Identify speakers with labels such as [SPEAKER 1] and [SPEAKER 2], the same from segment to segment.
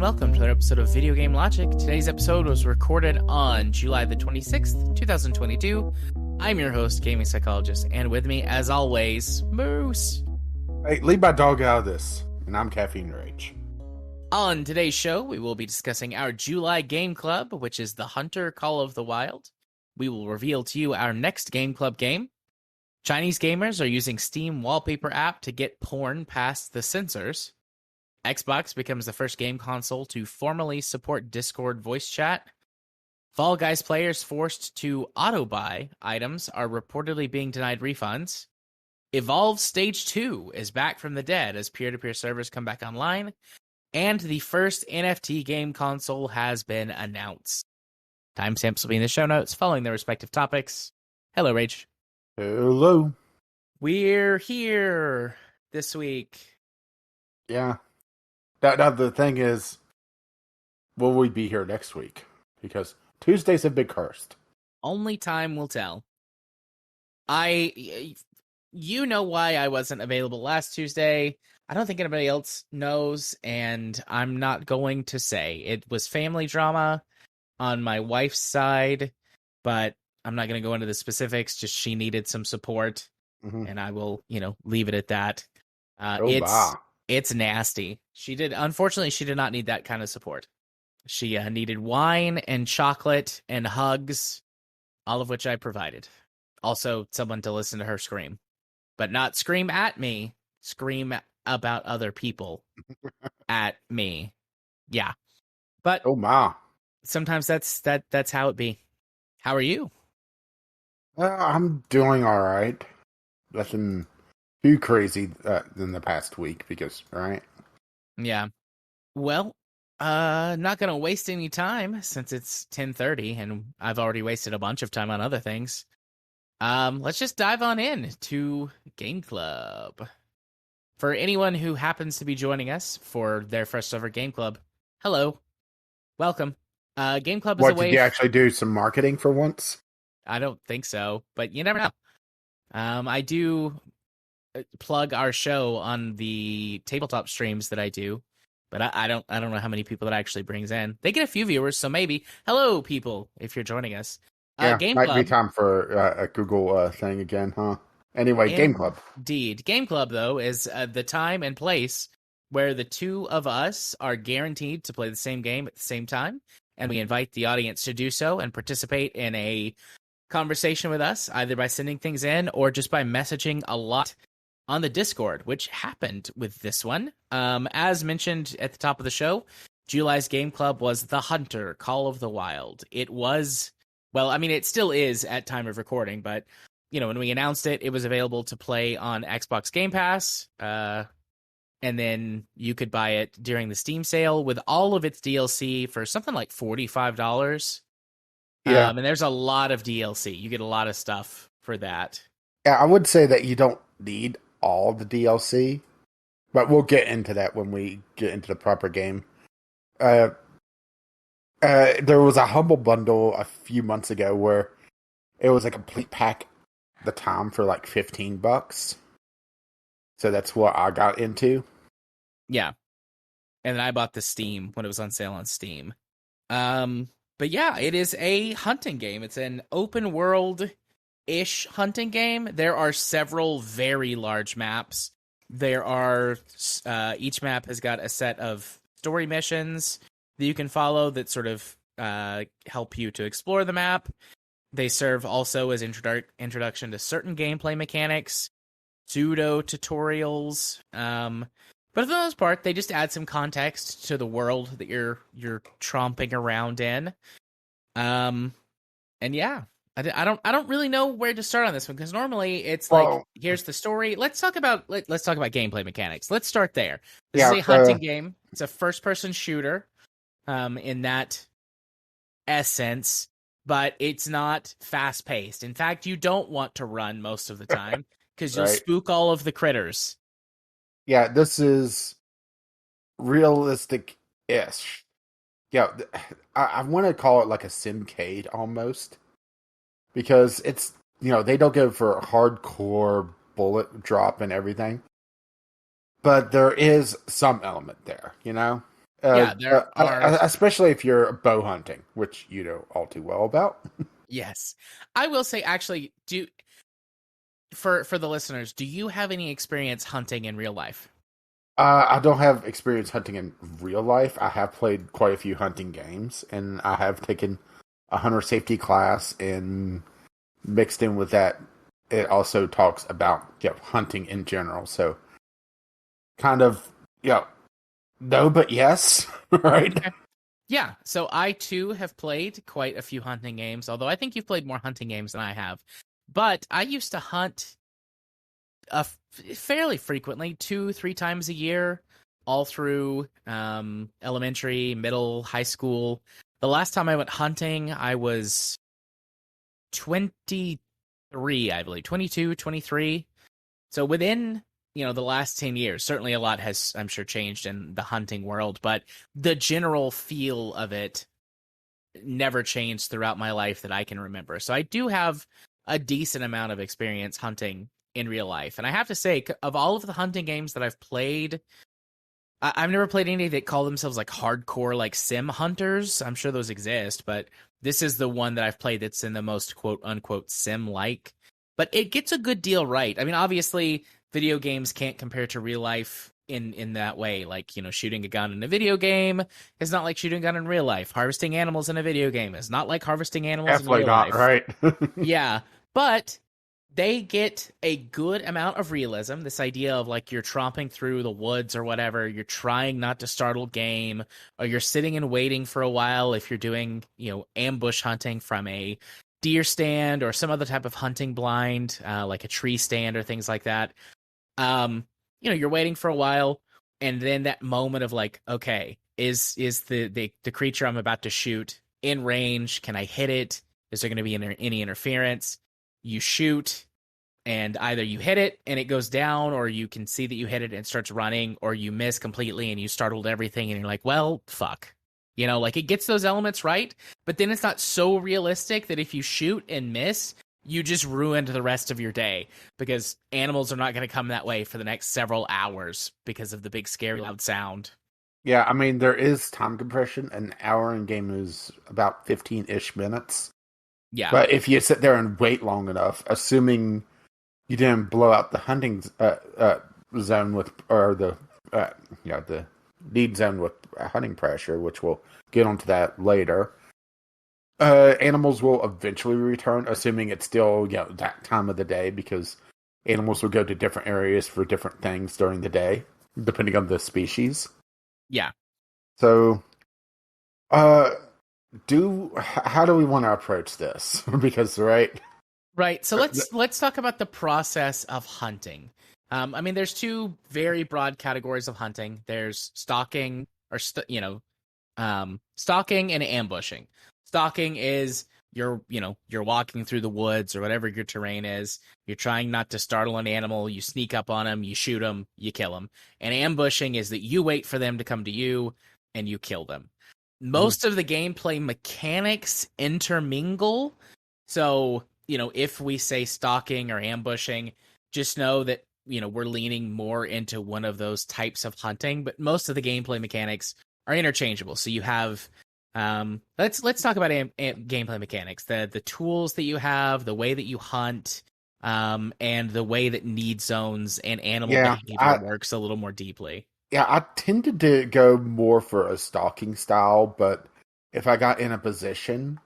[SPEAKER 1] welcome to another episode of Video Game Logic. Today's episode was recorded on July the 26th, 2022. I'm your host, gaming psychologist, and with me, as always, Moose.
[SPEAKER 2] Hey, leave my dog out of this, and I'm Caffeine Rage.
[SPEAKER 1] On today's show, we will be discussing our July Game Club, which is the Hunter Call of the Wild. We will reveal to you our next Game Club game. Chinese gamers are using Steam wallpaper app to get porn past the censors. Xbox becomes the first game console to formally support Discord voice chat. Fall Guys players forced to auto-buy items are reportedly being denied refunds. Evolve Stage 2 is back from the dead as peer-to-peer servers come back online. And the first NFT game console has been announced. Timestamps will be in the show notes following their respective topics. Hello, Rage.
[SPEAKER 2] Hello.
[SPEAKER 1] We're here this week.
[SPEAKER 2] Yeah. Now, the thing is, will we be here next week? Because Tuesdays have been cursed.
[SPEAKER 1] Only time will tell. You know why I wasn't available last Tuesday. I don't think anybody else knows, and I'm not going to say. It was family drama on my wife's side, but I'm not going to go into the specifics. Just she needed some support, and I will, leave it at that. It's nasty. Unfortunately, she did not need that kind of support. She needed wine and chocolate and hugs, all of which I provided. Also, someone to listen to her scream. But not scream at me, scream about other people at me. Yeah. But sometimes that's how it be. How are you?
[SPEAKER 2] I'm doing all right. Nothing too crazy in the past week because, right?
[SPEAKER 1] Yeah. Well, not going to waste any time since it's 10:30 and I've already wasted a bunch of time on other things. Let's just dive on in to Game Club. For anyone who happens to be joining us for their first ever Game Club, hello. Welcome. Game Club is a way...
[SPEAKER 2] Did you actually do some marketing for once?
[SPEAKER 1] I don't think so, but you never know. I do plug our show on the tabletop streams that I do, but I don't know how many people that actually brings in. They get a few viewers, so maybe. Hello, people, if you're joining us.
[SPEAKER 2] Game might be time for a Google thing again, huh? Anyway, Game Club.
[SPEAKER 1] Indeed. Game Club, though, is the time and place where the two of us are guaranteed to play the same game at the same time, and we invite the audience to do so and participate in a conversation with us, either by sending things in or just by messaging a lot on the Discord, which happened with this one. As mentioned at the top of the show, July's Game Club was The Hunter Call of the Wild. It was, it still is at time of recording, but, when we announced it, it was available to play on Xbox Game Pass, and then you could buy it during the Steam sale with all of its DLC for something like $45.
[SPEAKER 2] Yeah.
[SPEAKER 1] And there's a lot of DLC. You get a lot of stuff for that.
[SPEAKER 2] Yeah, I would say that you don't need all the DLC, but we'll get into that when we get into the proper game. There was a Humble Bundle a few months ago where it was a complete pack at the time for like $15. So that's what I got into.
[SPEAKER 1] Yeah. And then I bought the Steam when it was on sale on Steam. But yeah, it is a hunting game. It's an open world-ish hunting game. There are several very large maps. There are, each map has got a set of story missions that you can follow that sort of help you to explore the map. They serve also as introduction to certain gameplay mechanics, pseudo-tutorials, but for the most part, they just add some context to the world that you're tromping around in. And yeah, I don't really know where to start on this one because normally it's here's the story. Let's talk about gameplay mechanics. Let's start there. This is a hunting game. It's a first-person shooter, in that essence, but it's not fast-paced. In fact, you don't want to run most of the time because you'll spook all of the critters.
[SPEAKER 2] Yeah, this is realistic-ish. Yeah, I want to call it like a Simcade almost. Because it's, they don't go for hardcore bullet drop and everything. But there is some element there,
[SPEAKER 1] Yeah, there are.
[SPEAKER 2] especially if you're bow hunting, which you know all too well about.
[SPEAKER 1] Yes, I will say actually, do for the listeners, do you have any experience hunting in real life?
[SPEAKER 2] I don't have experience hunting in real life. I have played quite a few hunting games, and I have taken a hunter safety class, and mixed in with that, it also talks about hunting in general. So, kind of, no, but yes, right?
[SPEAKER 1] Okay. Yeah, so I too have played quite a few hunting games, although I think you've played more hunting games than I have. But I used to hunt fairly frequently, 2, 3 times a year, all through elementary, middle, high school. The last time I went hunting, I was 23, I believe, 22, 23. So within, the last 10 years, certainly a lot has, I'm sure, changed in the hunting world, but the general feel of it never changed throughout my life that I can remember. So I do have a decent amount of experience hunting in real life. And I have to say, of all of the hunting games that I've played, I've never played any that call themselves like hardcore, like sim hunters. I'm sure those exist, but this is the one that I've played that's in the most quote unquote sim like. But it gets a good deal right. I mean, obviously, video games can't compare to real life in that way. Like, shooting a gun in a video game is not like shooting a gun in real life. Harvesting animals in a video game is not like harvesting animals in
[SPEAKER 2] Definitely
[SPEAKER 1] real
[SPEAKER 2] not,
[SPEAKER 1] life.
[SPEAKER 2] right?
[SPEAKER 1] Yeah, but they get a good amount of realism. This idea of like you're tromping through the woods or whatever, you're trying not to startle game, or you're sitting and waiting for a while if you're doing, ambush hunting from a deer stand or some other type of hunting blind, like a tree stand or things like that. You're waiting for a while, and then that moment of like, okay, is the creature I'm about to shoot in range? Can I hit it? Is there going to be any interference? You shoot, and either you hit it and it goes down, or you can see that you hit it and it starts running, or you miss completely and you startled everything, and you're like, well, fuck. Like it gets those elements right, but then it's not so realistic that if you shoot and miss, you just ruined the rest of your day, because animals are not going to come that way for the next several hours because of the big, scary, loud sound.
[SPEAKER 2] Yeah, I mean, there is time compression. An hour in game is about 15-ish minutes.
[SPEAKER 1] Yeah.
[SPEAKER 2] But if you sit there and wait long enough, assuming you didn't blow out the hunting zone with, or the lead zone with hunting pressure, which we'll get onto that later, animals will eventually return, assuming it's still that time of the day, because animals will go to different areas for different things during the day, depending on the species.
[SPEAKER 1] Yeah.
[SPEAKER 2] So, how do we want to approach this? Because
[SPEAKER 1] Right. So let's talk about the process of hunting. I mean, there's two very broad categories of hunting. There's stalking, or stalking and ambushing. Stalking is you're walking through the woods or whatever your terrain is. You're trying not to startle an animal. You sneak up on them, you shoot them, you kill them. And ambushing is that you wait for them to come to you and you kill them. Most of the gameplay mechanics intermingle. So, if we say stalking or ambushing, just know that, we're leaning more into one of those types of hunting, but most of the gameplay mechanics are interchangeable. So you have, let's talk about gameplay mechanics, the tools that you have, the way that you hunt, and the way that need zones and animal behavior works a little more deeply.
[SPEAKER 2] Yeah, I tended to go more for a stalking style, but if I got in a position,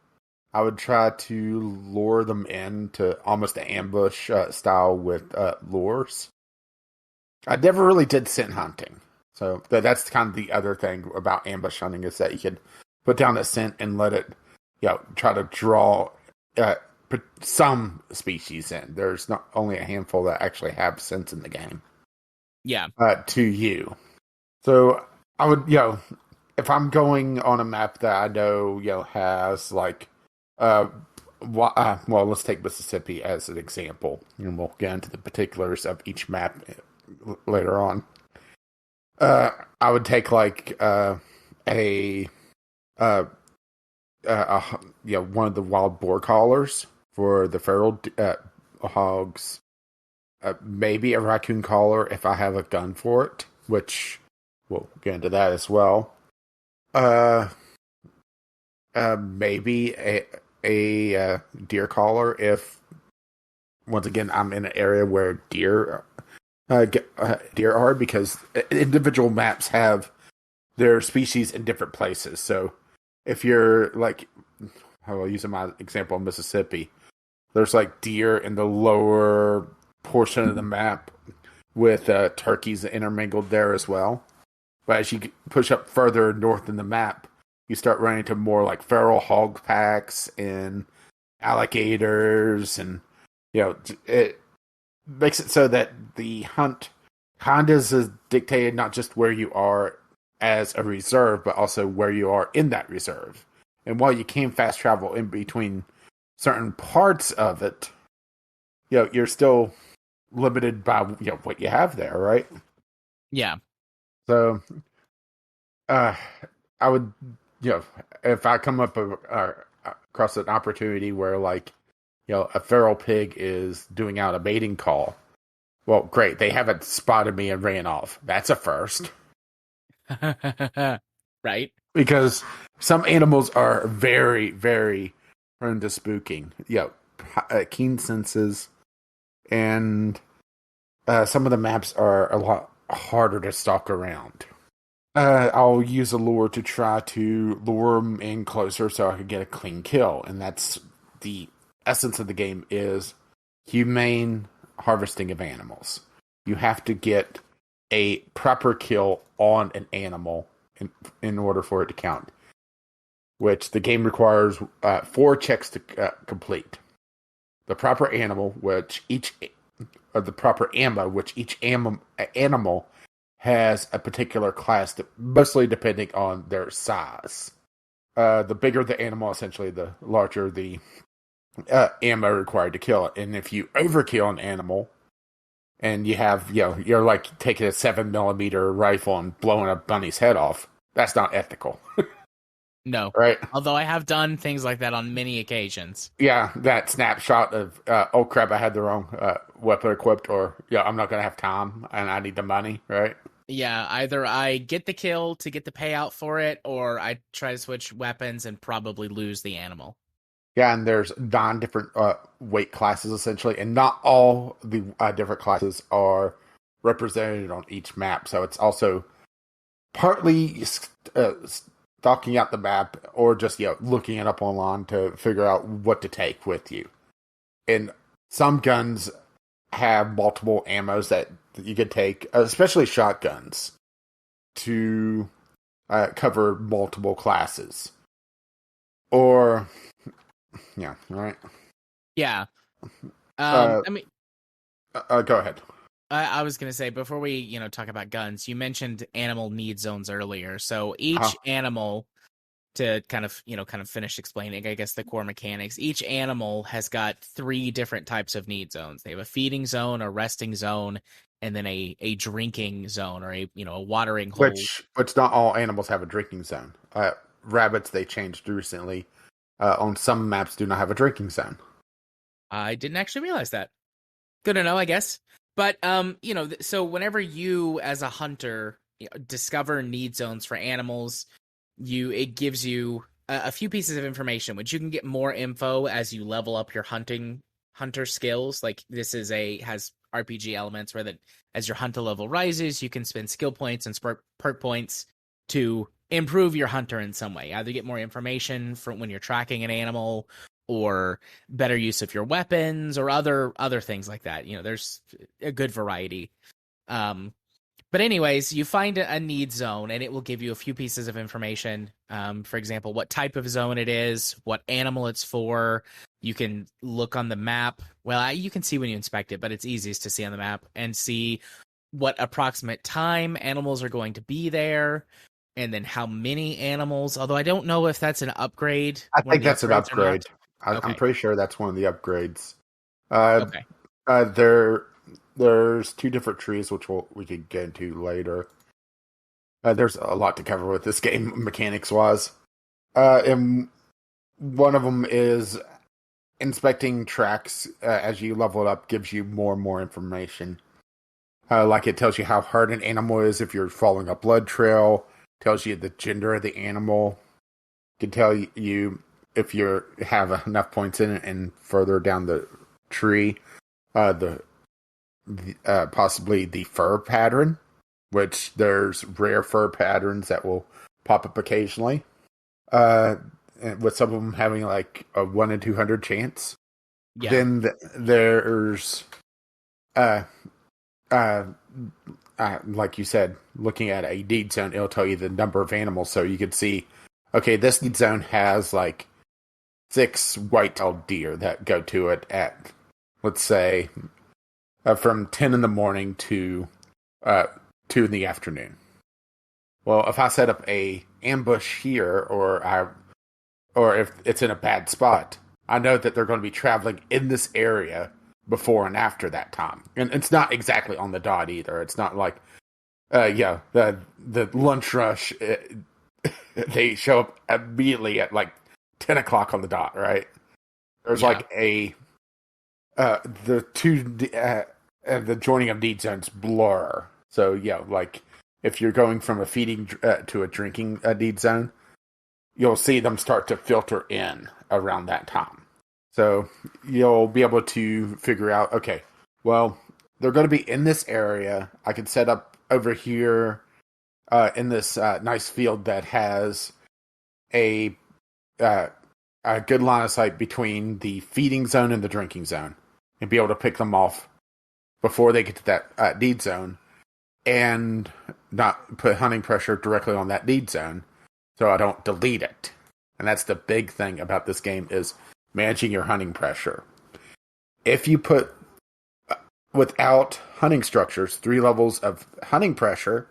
[SPEAKER 2] I would try to lure them into almost an ambush style with lures. I never really did scent hunting, so that's kind of the other thing about ambush hunting, is that you can put down a scent and let it, try to draw some species in. There's not only a handful that actually have scents in the game.
[SPEAKER 1] Yeah.
[SPEAKER 2] To you. So I would, if I'm going on a map that I know, has like, well, let's take Mississippi as an example, and we'll get into the particulars of each map later on. I would take like one of the wild boar collars for the feral hogs. Maybe a raccoon collar if I have a gun for it, which we'll get into that as well. Uh, maybe a deer caller if once again I'm in an area where deer are because individual maps have their species in different places. So if you're like, I'll use my example of Mississippi, there's like deer in the lower portion of the map with turkeys intermingled there as well. But as you push up further north in the map, you start running into more like feral hog packs and alligators, and it makes it so that the hunt kind of is dictated not just where you are as a reserve, but also where you are in that reserve. And while you can fast travel in between certain parts of it, you're still limited by what you have there, right?
[SPEAKER 1] Yeah.
[SPEAKER 2] So, I would, if I come up across an opportunity where like, a feral pig is doing out a mating call, well, great, they haven't spotted me and ran off. That's a first.
[SPEAKER 1] Right.
[SPEAKER 2] Because some animals are very, very prone to spooking. Keen senses, and some of the maps are a lot harder to stalk around. I'll use a lure to try to lure them in closer so I can get a clean kill, and that's the essence of the game is humane harvesting of animals. You have to get a proper kill on an animal in order for it to count, which the game requires 4 checks to complete. The proper animal, the proper ammo, which each animal has a particular class, mostly depending on their size. The bigger the animal, essentially, the larger the ammo required to kill it. And if you overkill an animal, and you have, you're like taking a 7mm rifle and blowing a bunny's head off, that's not ethical.
[SPEAKER 1] No.
[SPEAKER 2] Right?
[SPEAKER 1] Although I have done things like that on many occasions.
[SPEAKER 2] Yeah, that snapshot of, oh crap, I had the wrong weapon equipped, or, I'm not going to have time and I need the money, right?
[SPEAKER 1] Yeah, either I get the kill to get the payout for it, or I try to switch weapons and probably lose the animal.
[SPEAKER 2] Yeah, and there's 9 different weight classes, essentially, and not all the different classes are represented on each map, so it's also partly stalking out the map or just looking it up online to figure out what to take with you. And some guns have multiple ammos that you could take, especially shotguns, to cover multiple classes. Or yeah, right.
[SPEAKER 1] Yeah.
[SPEAKER 2] Go ahead.
[SPEAKER 1] I was going to say, before we, talk about guns, you mentioned animal need zones earlier. So each animal, to kind of finish explaining, I guess, the core mechanics, each animal has got 3 different types of need zones. They have a feeding zone, a resting zone, and then a drinking zone, or a watering hole.
[SPEAKER 2] Which not all animals have a drinking zone. Rabbits, they changed recently. On some maps do not have a drinking zone.
[SPEAKER 1] I didn't actually realize that. Good to know, I guess. But, so whenever you, as a hunter, discover need zones for animals, it gives you a few pieces of information, which you can get more info as you level up your hunter skills. Like, this has RPG elements where as your hunter level rises, you can spend skill points and perk points to improve your hunter in some way. Either get more information from when you're tracking an animal, or better use of your weapons, or other things like that. There's a good variety. But anyways, you find a need zone, and it will give you a few pieces of information. For example, what type of zone it is, what animal it's for. You can look on the map. Well, you can see when you inspect it, but it's easiest to see on the map and see what approximate time animals are going to be there, and then how many animals. Although I don't know if that's an upgrade.
[SPEAKER 2] I think that's an upgrade.
[SPEAKER 1] Okay.
[SPEAKER 2] I'm pretty sure that's one of the upgrades.
[SPEAKER 1] Okay.
[SPEAKER 2] There's 2 different trees, which we could get into later. There's a lot to cover with this game, mechanics-wise. And one of them is inspecting tracks as you level it up gives you more and more information. Like it tells you how hard an animal is if you're following a blood trail. tells you the gender of the animal, can tell you if you have enough points in it, and further down the tree, the possibly the fur pattern, which there's rare fur patterns that will pop up occasionally. With some of them having like a 1 in 200 chance.
[SPEAKER 1] Yeah.
[SPEAKER 2] Then there's like you said, looking at a deed zone, it'll tell you the number of animals, so you could see, okay, this deed zone has like 6 white-tailed deer that go to it at, let's say, from 10 in the morning to 2 in the afternoon. Well, if I set up a ambush here, or if it's in a bad spot, I know that they're going to be traveling in this area before and after that time. And it's not exactly on the dot either. It's not like, the lunch rush, they show up immediately at like 10 o'clock on the dot, right? There's like the joining of need zones blur. So, like if you're going from a feeding to a drinking need zone, you'll see them start to filter in around that time. So you'll be able to figure out, okay, well, they're going to be in this area. I can set up over here in this nice field that has a good line of sight between the feeding zone and the drinking zone, and be able to pick them off before they get to that deed zone, and not put hunting pressure directly on that deed zone, so I don't delete it. And that's the big thing about this game, is managing your hunting pressure. If you put, without hunting structures, 3 levels of hunting pressure,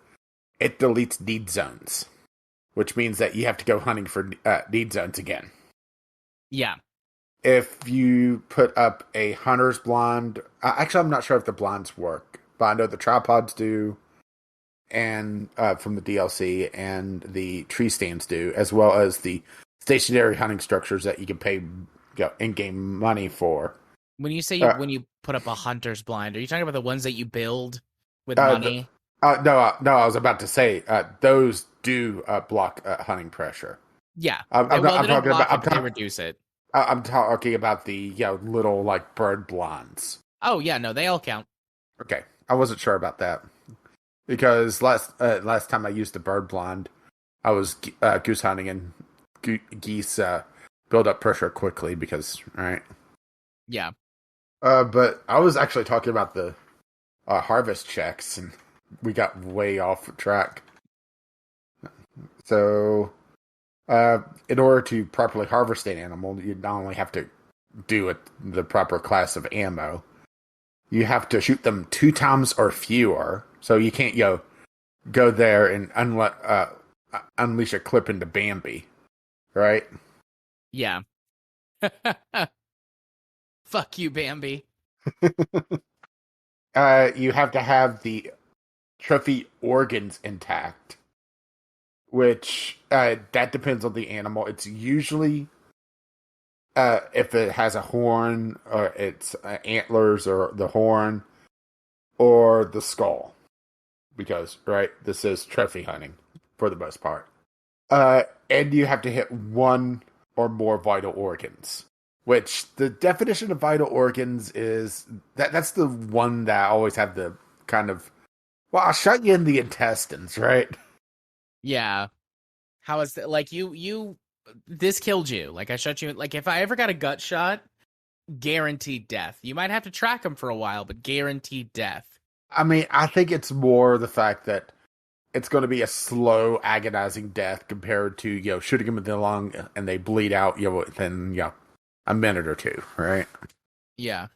[SPEAKER 2] it deletes deed zones, which means that you have to go hunting for deed zones again.
[SPEAKER 1] Yeah.
[SPEAKER 2] If you put up a hunter's blind, actually I'm not sure if the blinds work, but I know the tripods do, and from the DLC, and the tree stands do, as well as the stationary hunting structures that you can pay in-game money for.
[SPEAKER 1] When you say when you put up a hunter's blind, are you talking about the ones that you build with money?
[SPEAKER 2] No, I was about to say those do block hunting pressure.
[SPEAKER 1] Yeah.
[SPEAKER 2] They don't
[SPEAKER 1] block it, but they reduce it.
[SPEAKER 2] I'm talking about the little like bird blinds.
[SPEAKER 1] Oh yeah, no, they all count.
[SPEAKER 2] Okay, I wasn't sure about that, because last time I used the bird blind, I was goose hunting, and geese build up pressure quickly because, right?
[SPEAKER 1] Yeah.
[SPEAKER 2] But I was actually talking about the harvest checks, and we got way off track. So, in order to properly harvest an animal, you not only have to do the proper class of ammo, you have to shoot them 2 times or fewer. So you can't go there and unleash a clip into Bambi, right?
[SPEAKER 1] Yeah. Fuck you, Bambi.
[SPEAKER 2] You have to have the trophy organs intact, which that depends on the animal. It's usually if it has a horn, or its antlers, or the horn, or the skull, because this is trophy hunting for the most part. And you have to hit 1 or more vital organs, which the definition of vital organs is that's the one that I always have the kind of, well, I shot you in the intestines, right?
[SPEAKER 1] Yeah. How is that? Like this killed you. Like I shot you. Like if I ever got a gut shot, guaranteed death. You might have to track them for a while, but guaranteed death.
[SPEAKER 2] I mean, I think it's more the fact that it's going to be a slow, agonizing death compared to, shooting them in the lung and they bleed out, within, a minute or 2, right?
[SPEAKER 1] Yeah.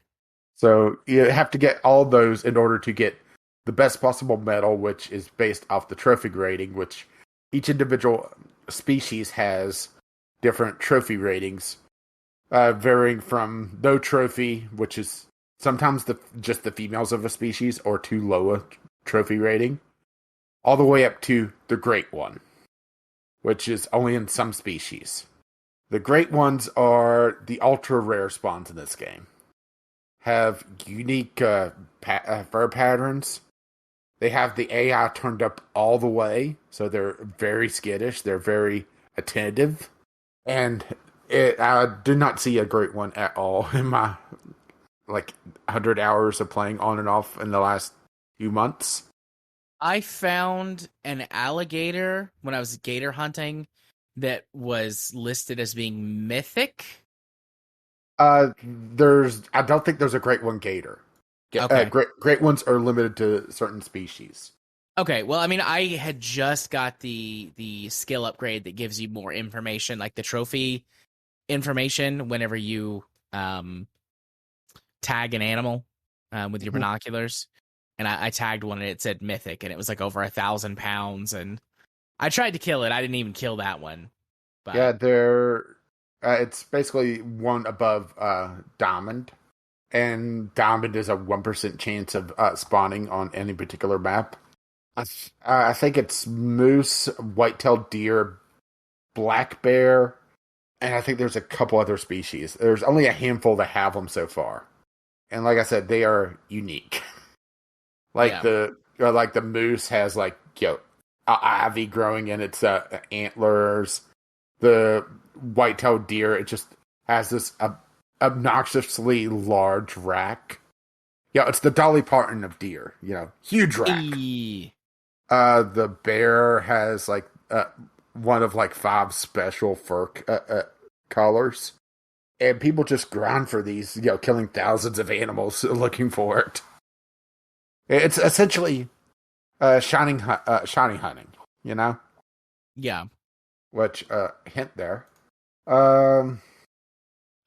[SPEAKER 2] So you have to get all those in order to get the best possible medal, which is based off the trophy rating, which each individual species has different trophy ratings, varying from no trophy, which is sometimes just the females of a species, or too low a trophy rating, all the way up to the great one, which is only in some species. The great ones are the ultra rare spawns in this game. Have unique fur patterns They have the AI turned up all the way, so they're very skittish. They're very attentive, and I did not see a great one at all in my 100 hours of playing on and off in the last few months.
[SPEAKER 1] I found an alligator when I was gator hunting that was listed as being mythic.
[SPEAKER 2] I don't think there's a great one gator.
[SPEAKER 1] Okay.
[SPEAKER 2] Great ones are limited to certain species.
[SPEAKER 1] Okay, well, I mean, I had just got the skill upgrade that gives you more information, like the trophy information whenever you tag an animal with your binoculars. And I tagged one and it said mythic, and it was like over 1,000 pounds. And I tried to kill it. I didn't even kill that one. But
[SPEAKER 2] Yeah, it's basically one above diamond, and diamond is a 1% chance of spawning on any particular map. I think it's moose, white-tailed deer, black bear, and I think there's a couple other species. There's only a handful that have them so far, and like I said, they are unique. The moose has ivy growing in its antlers. The white-tailed deer, it just has this obnoxiously large rack. Yeah, it's the Dolly Parton of deer. Huge rack. The bear has one of 5 special fur colors, and people just grind for these. Killing thousands of animals looking for it. It's essentially shiny hunting.
[SPEAKER 1] yeah,
[SPEAKER 2] Which hint there.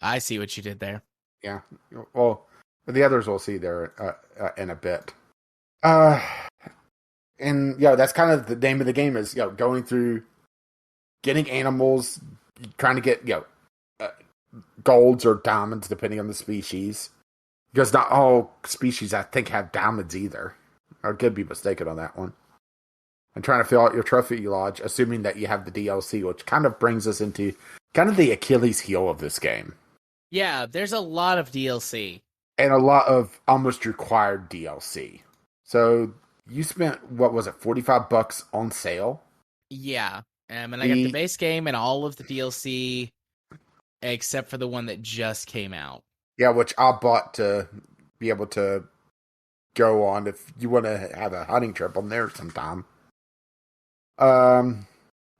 [SPEAKER 1] I see what you did there.
[SPEAKER 2] Yeah. Well, the others we'll see there in a bit. And that's kind of the name of the game is going through, getting animals, trying to get golds or diamonds depending on the species. Because not all species I think have diamonds either. I could be mistaken on that one. And trying to fill out your trophy lodge, assuming that you have the DLC, which kind of brings us into kind of the Achilles heel of this game.
[SPEAKER 1] Yeah, there's a lot of DLC.
[SPEAKER 2] And a lot of almost required DLC. So you spent, what was it, $45 on sale?
[SPEAKER 1] Yeah, and I got the base game and all of the DLC, except for the one that just came out.
[SPEAKER 2] Yeah, which I bought to be able to go on if you want to have a hunting trip on there sometime.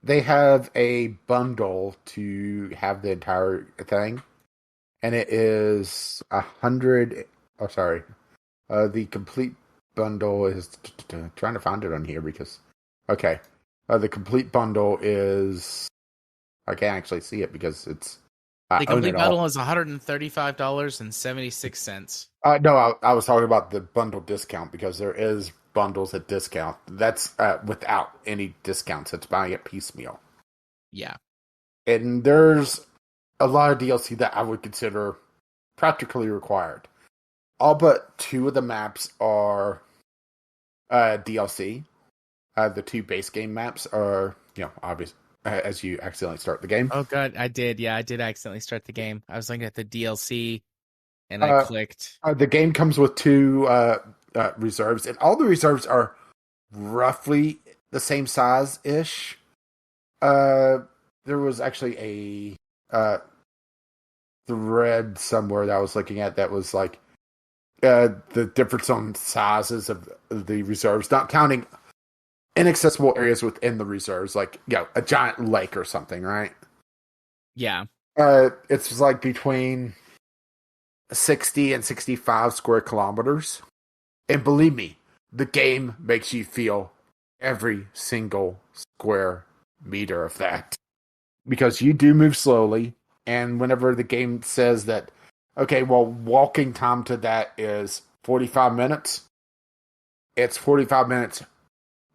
[SPEAKER 2] They have a bundle to have the entire thing, and it is 100. Oh, sorry. The complete bundle is trying to find it on here because okay. The complete bundle is I can't actually see it because it's
[SPEAKER 1] the complete bundle is $135.76.
[SPEAKER 2] No, I was talking about the bundle discount because there is bundles at discount. That's without any discounts. It's buying it piecemeal.
[SPEAKER 1] Yeah.
[SPEAKER 2] And there's a lot of DLC that I would consider practically required. All but 2 of the maps are DLC. The 2 base game maps are, obvious as you accidentally start the game.
[SPEAKER 1] Oh, God, I did. Yeah, I did accidentally start the game. I was looking at the DLC, and I clicked.
[SPEAKER 2] The game comes with 2 reserves, and all the reserves are roughly the same size-ish. There was actually a thread somewhere that I was looking at that was the difference on sizes of the reserves, not counting inaccessible areas within the reserves, a giant lake or something, right?
[SPEAKER 1] Yeah.
[SPEAKER 2] It's between 60 and 65 square kilometers. And believe me, the game makes you feel every single square meter of that. Because you do move slowly, and whenever the game says that, okay, well, walking time to that is 45 minutes, it's 45 minutes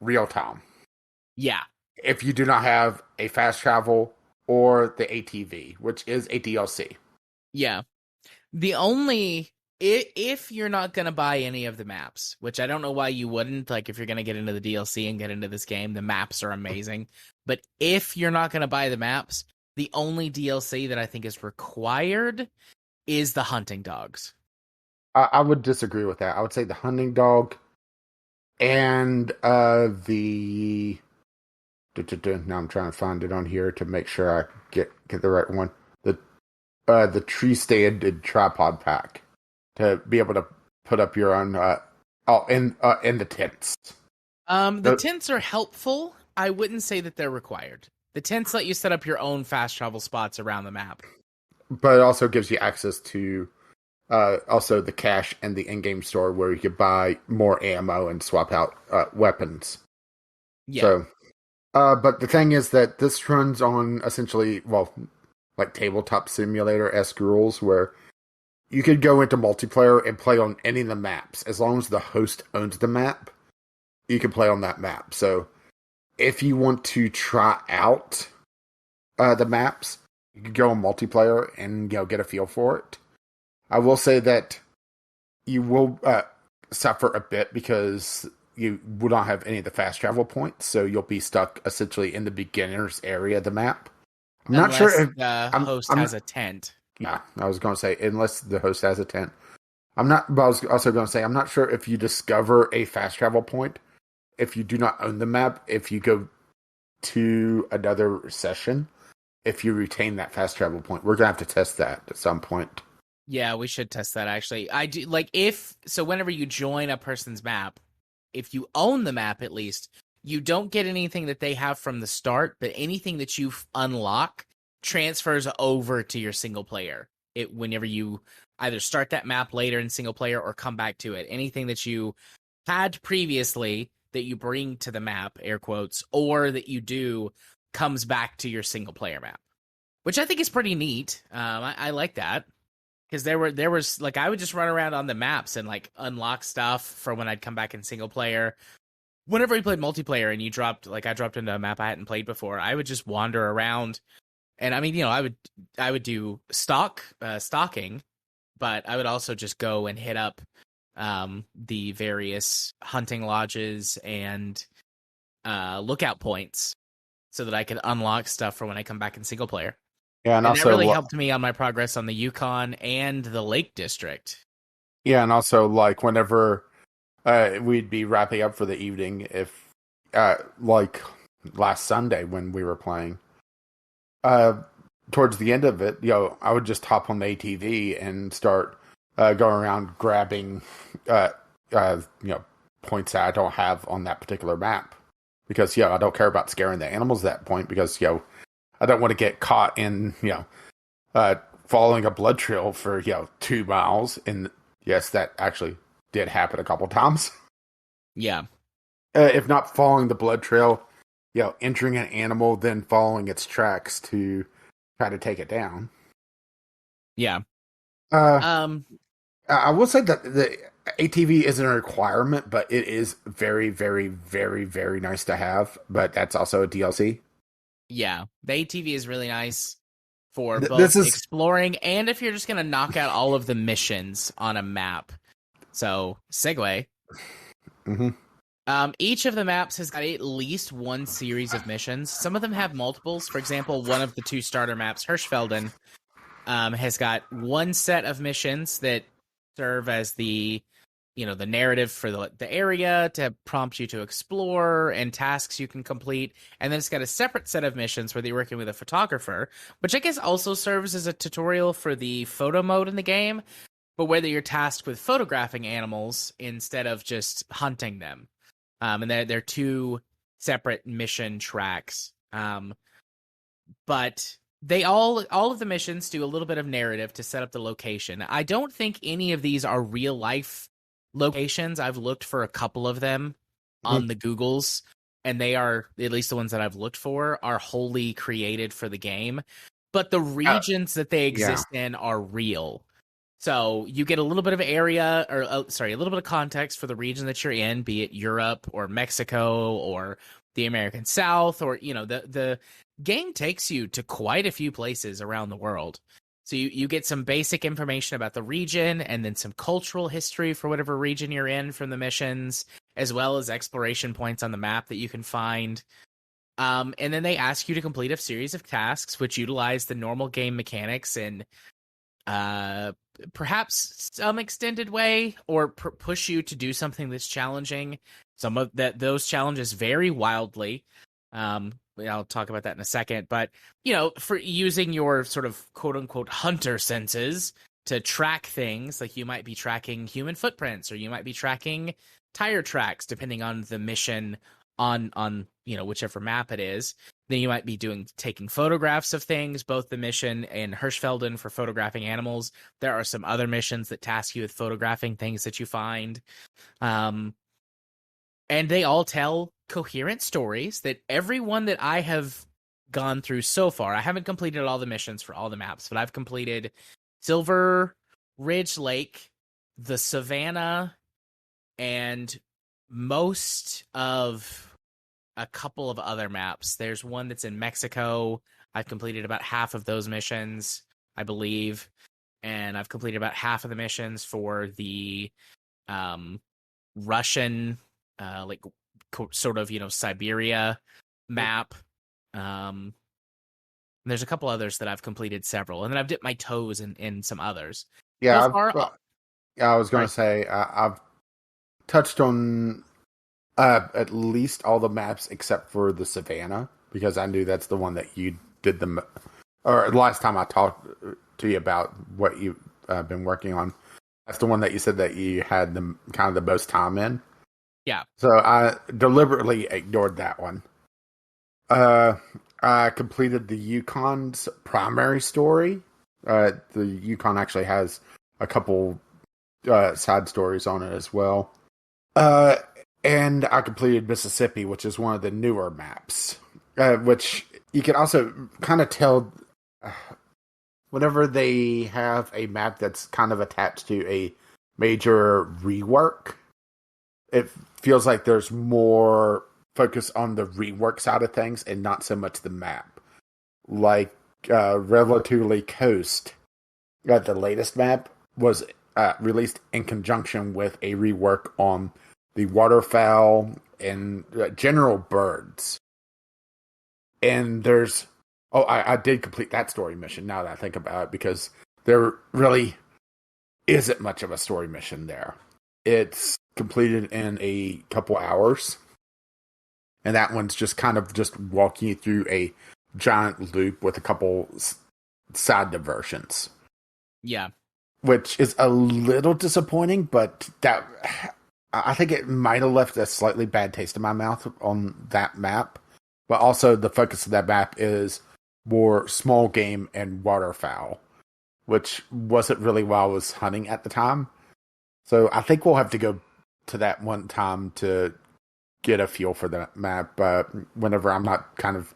[SPEAKER 2] real time.
[SPEAKER 1] Yeah.
[SPEAKER 2] If you do not have a fast travel or the ATV, which is a DLC.
[SPEAKER 1] Yeah. If you're not going to buy any of the maps, which I don't know why you wouldn't, if you're going to get into the DLC and get into this game, the maps are amazing. But if you're not going to buy the maps, the only DLC that I think is required is the hunting dogs.
[SPEAKER 2] I would disagree with that. I would say the hunting dog and the now I'm trying to find it on here to make sure I get the right one. The tree standed tripod pack to be able to put up your own in the tents.
[SPEAKER 1] The tents are helpful. I wouldn't say that they're required. The tents let you set up your own fast travel spots around the map.
[SPEAKER 2] But it also gives you access to also the cache and the in-game store where you could buy more ammo and swap out weapons.
[SPEAKER 1] Yeah.
[SPEAKER 2] So, but the thing is that this runs on essentially, well, like tabletop simulator-esque rules where you could go into multiplayer and play on any of the maps. As long as the host owns the map, you can play on that map. So if you want to try out the maps, you can go on multiplayer and get a feel for it. I will say that you will suffer a bit because you will not have any of the fast travel points, so you'll be stuck essentially in the beginner's area of the map. I'm
[SPEAKER 1] Unless
[SPEAKER 2] not sure if
[SPEAKER 1] the host has a tent.
[SPEAKER 2] Yeah, I was going to say unless the host has a tent. But I was also going to say I'm not sure if you discover a fast travel point if you do not own the map. If you go to another session, if you retain that fast travel point, we're gonna have to test that at some point.
[SPEAKER 1] Yeah, we should test that actually. I do whenever you join a person's map, if you own the map at least, you don't get anything that they have from the start, but anything that you unlock transfers over to your single player. Whenever you either start that map later in single player or come back to it. Anything that you had previously that you bring to the map, air quotes, or that you do comes back to your single player map, which I think is pretty neat. I like that. Because there was like I would just run around on the maps and like unlock stuff for when I'd come back in single player. Whenever we played multiplayer and I dropped into a map I hadn't played before, I would just wander around. And I mean, I would do stalking, but I would also just go and hit up the various hunting lodges and lookout points so that I could unlock stuff for when I come back in single player.
[SPEAKER 2] Yeah, and also
[SPEAKER 1] that really helped me on my progress on the Yukon and the Lake District.
[SPEAKER 2] Yeah, and also like whenever we'd be wrapping up for the evening, if like last Sunday when we were playing, towards the end of it, I would just hop on the ATV and start going around grabbing points that I don't have on that particular map because I don't care about scaring the animals at that point because I don't want to get caught in, following a blood trail for, 2 miles. And yes, that actually did happen a couple times.
[SPEAKER 1] Yeah.
[SPEAKER 2] If not following the blood trail, entering an animal, then following its tracks to try to take it down.
[SPEAKER 1] Yeah.
[SPEAKER 2] I will say that the ATV isn't a requirement, but it is very, very, very, very nice to have. But that's also a DLC.
[SPEAKER 1] Yeah, the ATV is really nice for both exploring and if you're just going to knock out all of the missions on a map. So, segue.
[SPEAKER 2] Mm-hmm.
[SPEAKER 1] Each of the maps has got at least one series of missions. Some of them have multiples. For example, one of the 2 starter maps, Hirschfelden, has got one set of missions that serve as the narrative for the area to prompt you to explore and tasks you can complete. And then it's got a separate set of missions where you're working with a photographer, which I guess also serves as a tutorial for the photo mode in the game, but whether you're tasked with photographing animals instead of just hunting them. And they're 2 separate mission tracks. But they all of the missions do a little bit of narrative to set up the location. I don't think any of these are real life locations. I've looked for a couple of them on the Googles, and they are, at least the ones that I've looked for, are wholly created for the game. But the regions that they exist in are real. So you get a little bit of a little bit of context for the region that you're in, be it Europe or Mexico or the American South, or the game takes you to quite a few places around the world. So you get some basic information about the region and then some cultural history for whatever region you're in from the missions, as well as exploration points on the map that you can find. And then they ask you to complete a series of tasks which utilize the normal game mechanics and uh perhaps some extended way, or push you to do something that's challenging. Some of those challenges vary wildly. I'll talk about that in a second, but for using your sort of quote unquote hunter senses to track things, like you might be tracking human footprints, or you might be tracking tire tracks, depending on the mission on whichever map it is. Then you might be taking photographs of things, both the mission in Hirschfelden for photographing animals. There are some other missions that task you with photographing things that you find. And they all tell coherent stories that everyone that I have gone through so far, I haven't completed all the missions for all the maps, but I've completed Silver Ridge Lake, the Savannah, and most of a couple of other maps. There's one that's in Mexico. I've completed about half of those missions, I believe. And I've completed about half of the missions for the Russian, sort of, Siberia map. There's a couple others that I've completed several. And then I've dipped my toes in some others.
[SPEAKER 2] Yeah,
[SPEAKER 1] Yeah,
[SPEAKER 2] I was going to say, I've touched on at least all the maps except for the Savannah, because I knew that's the one that you did or last time I talked to you about what you've been working on. That's the one that you said that you had the kind of the most time in.
[SPEAKER 1] Yeah.
[SPEAKER 2] So I deliberately ignored that one. I completed the Yukon's primary story. The Yukon actually has a couple side stories on it as well. And I completed Mississippi, which is one of the newer maps, which you can also kind of tell whenever they have a map that's kind of attached to a major rework, it feels like there's more focus on the rework side of things and not so much the map. Like Relatively Coast, the latest map, was released in conjunction with a rework on the waterfowl and general birds. And there's... Oh, I did complete that story mission, now that I think about it, because there really isn't much of a story mission there. It's completed in a couple hours. And that one's just kind of just walking you through a giant loop with a couple side diversions.
[SPEAKER 1] Yeah.
[SPEAKER 2] Which is a little disappointing, but that... I think it might have left a slightly bad taste in my mouth on that map. But also the focus of that map is more small game and waterfowl, which wasn't really what I was hunting at the time. So I think we'll have to go to that one time to get a feel for that map whenever I'm not kind of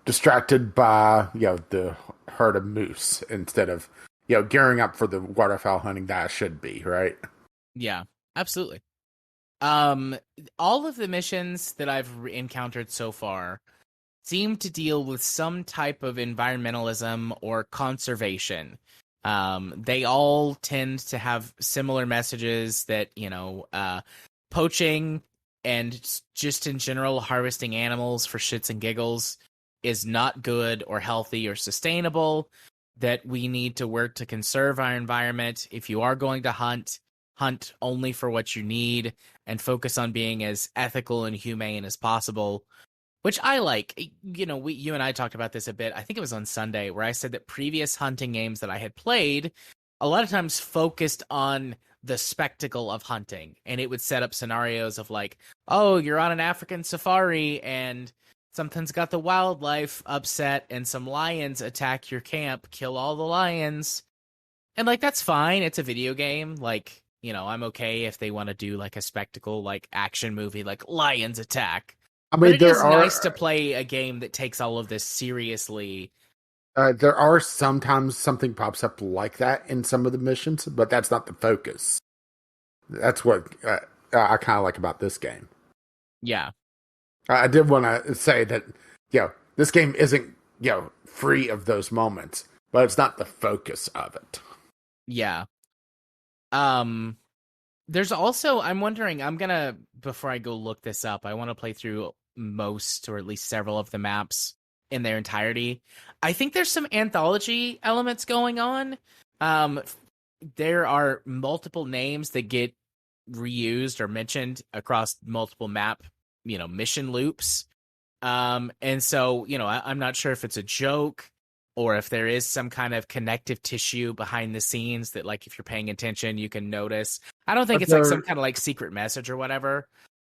[SPEAKER 2] distracted by the herd of moose, instead of gearing up for the waterfowl hunting that I should be, right?
[SPEAKER 1] Yeah, absolutely. All of the missions that I've encountered so far seem to deal with some type of environmentalism or conservation. They all tend to have similar messages that, poaching and just in general harvesting animals for shits and giggles is not good or healthy or sustainable, that we need to work to conserve our environment. If you are going to hunt only for what you need and focus on being as ethical and humane as possible, which I like. You and I talked about this a bit. I think it was on Sunday, where I said that previous hunting games that I had played a lot of times focused on the spectacle of hunting, and it would set up scenarios of like, oh, you're on an African safari and something's got the wildlife upset and some lions attack your camp, kill all the lions. And like, that's fine. It's a video game. Like, I'm okay if they want to do like a spectacle, like action movie, like lions attack.
[SPEAKER 2] I
[SPEAKER 1] But
[SPEAKER 2] mean,
[SPEAKER 1] it is nice to play a game that takes all of this seriously.
[SPEAKER 2] There are sometimes something pops up like that in some of the missions, but that's not the focus. That's what I kind of like about this game.
[SPEAKER 1] Yeah.
[SPEAKER 2] I did want to say that, this game isn't, free of those moments, but it's not the focus of it.
[SPEAKER 1] Yeah. There's also, I'm wondering, before I go look this up, I want to play through most, or at least several of the maps in their entirety. I think there's some anthology elements going on. Um, there are multiple names that get reused or mentioned across multiple map, mission loops. And so, I'm not sure if it's a joke or if there is some kind of connective tissue behind the scenes that, like, if you're paying attention, you can notice. I don't think
[SPEAKER 2] But
[SPEAKER 1] it's like some kind of like secret message or whatever,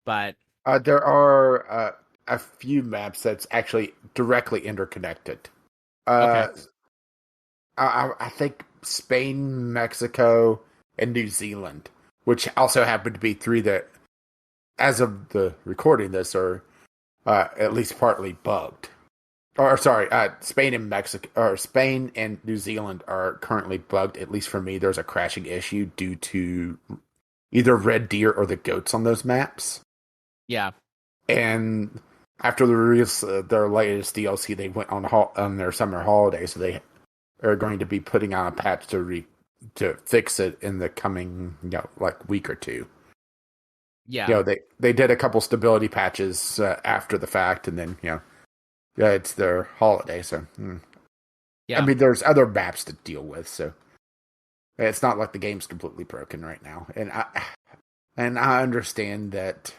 [SPEAKER 1] but
[SPEAKER 2] there are a few maps that's actually directly interconnected.
[SPEAKER 1] okay.
[SPEAKER 2] Uh, I think Spain, Mexico, and New Zealand, which also happen to be three that, as of the recording this, are at least partly bugged. Or sorry, Spain and Mexico, or Spain and New Zealand are currently bugged. At least for me, there's a crashing issue due to either red deer or the goats on those maps.
[SPEAKER 1] Yeah.
[SPEAKER 2] And after the release of their latest DLC, they went on their summer holiday, so they are going to be putting out a patch to fix it in the coming like week or two.
[SPEAKER 1] Yeah.
[SPEAKER 2] They did a couple stability patches after the fact, and then yeah, it's their holiday, so I
[SPEAKER 1] Yeah.
[SPEAKER 2] mean, there's other maps to deal with, so it's not like the game's completely broken right now. And I understand that.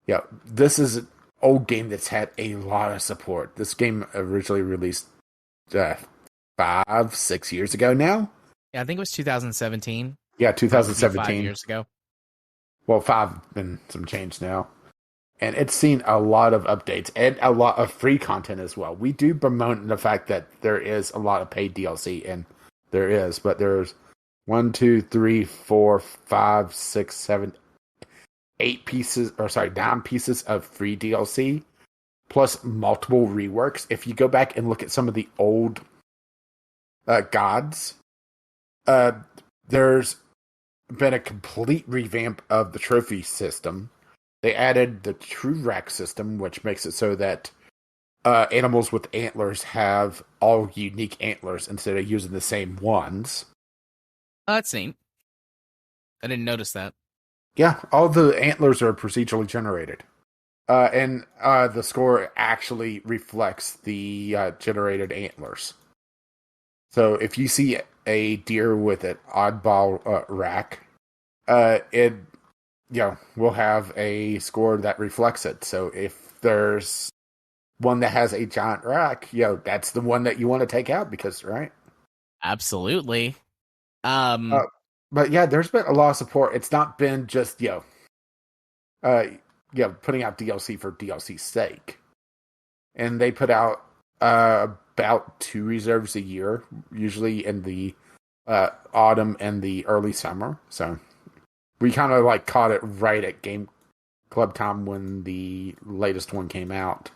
[SPEAKER 2] Yeah, this is an old game that's had a lot of support. This game originally released 5, 6 years ago now.
[SPEAKER 1] Yeah, I think it was 2017.
[SPEAKER 2] Yeah,
[SPEAKER 1] So it would be 5
[SPEAKER 2] 2017.
[SPEAKER 1] years ago.
[SPEAKER 2] Well, five and some change now. And it's seen a lot of updates and a lot of free content as well. We do bemoan the fact that there is a lot of paid DLC, and there is, but there's 1, 2, 3, 4, 5, 6, 7, 9 pieces of free DLC, plus multiple reworks. If you go back and look at some of the old gods, there's been a complete revamp of the trophy system. They added the true rack system, which makes it so that animals with antlers have all unique antlers instead of using the same ones.
[SPEAKER 1] Oh, that's neat. I didn't notice that.
[SPEAKER 2] Yeah, all the antlers are procedurally generated. And the score actually reflects the generated antlers. So if you see a deer with an oddball rack, it will have a score that reflects it. So if there's one that has a giant rack, that's the one that you want to take out because, right?
[SPEAKER 1] Absolutely.
[SPEAKER 2] Uh, but yeah, there's been a lot of support. It's not been just putting out DLC for DLC's sake. And they put out about 2 reserves a year, usually in the autumn and the early summer. So we kind of like caught it right at Game Club time when the latest one came out.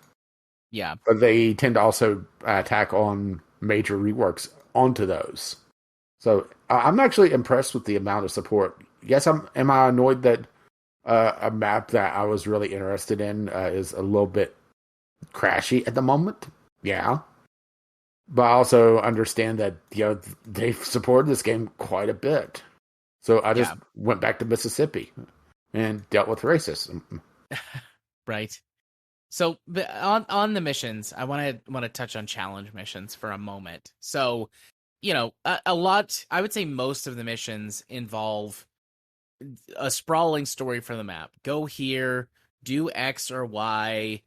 [SPEAKER 1] Yeah.
[SPEAKER 2] But they tend to also tack on major reworks onto those. So I'm actually impressed with the amount of support. Yes, am I annoyed that a map that I was really interested in is a little bit crashy at the moment? Yeah. But I also understand that they've supported this game quite a bit. So I just went back to Mississippi and dealt with racism.
[SPEAKER 1] Right. So on the missions, I want to touch on challenge missions for a moment. So, a lot, I would say most of the missions involve a sprawling story for the map. Go here, do X or Y,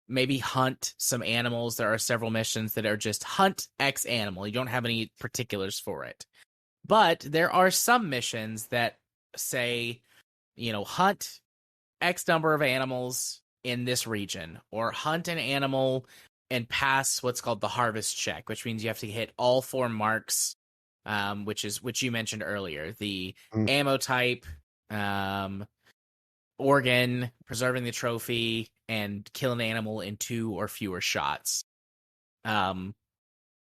[SPEAKER 1] maybe hunt some animals. There are several missions that are just hunt X animal. You don't have any particulars for it. But there are some missions that say, hunt X number of animals in this region, or hunt an animal and pass what's called the harvest check, which means you have to hit all 4 marks, which you mentioned earlier, the ammo type, organ, preserving the trophy, and kill an animal in 2 or fewer shots. And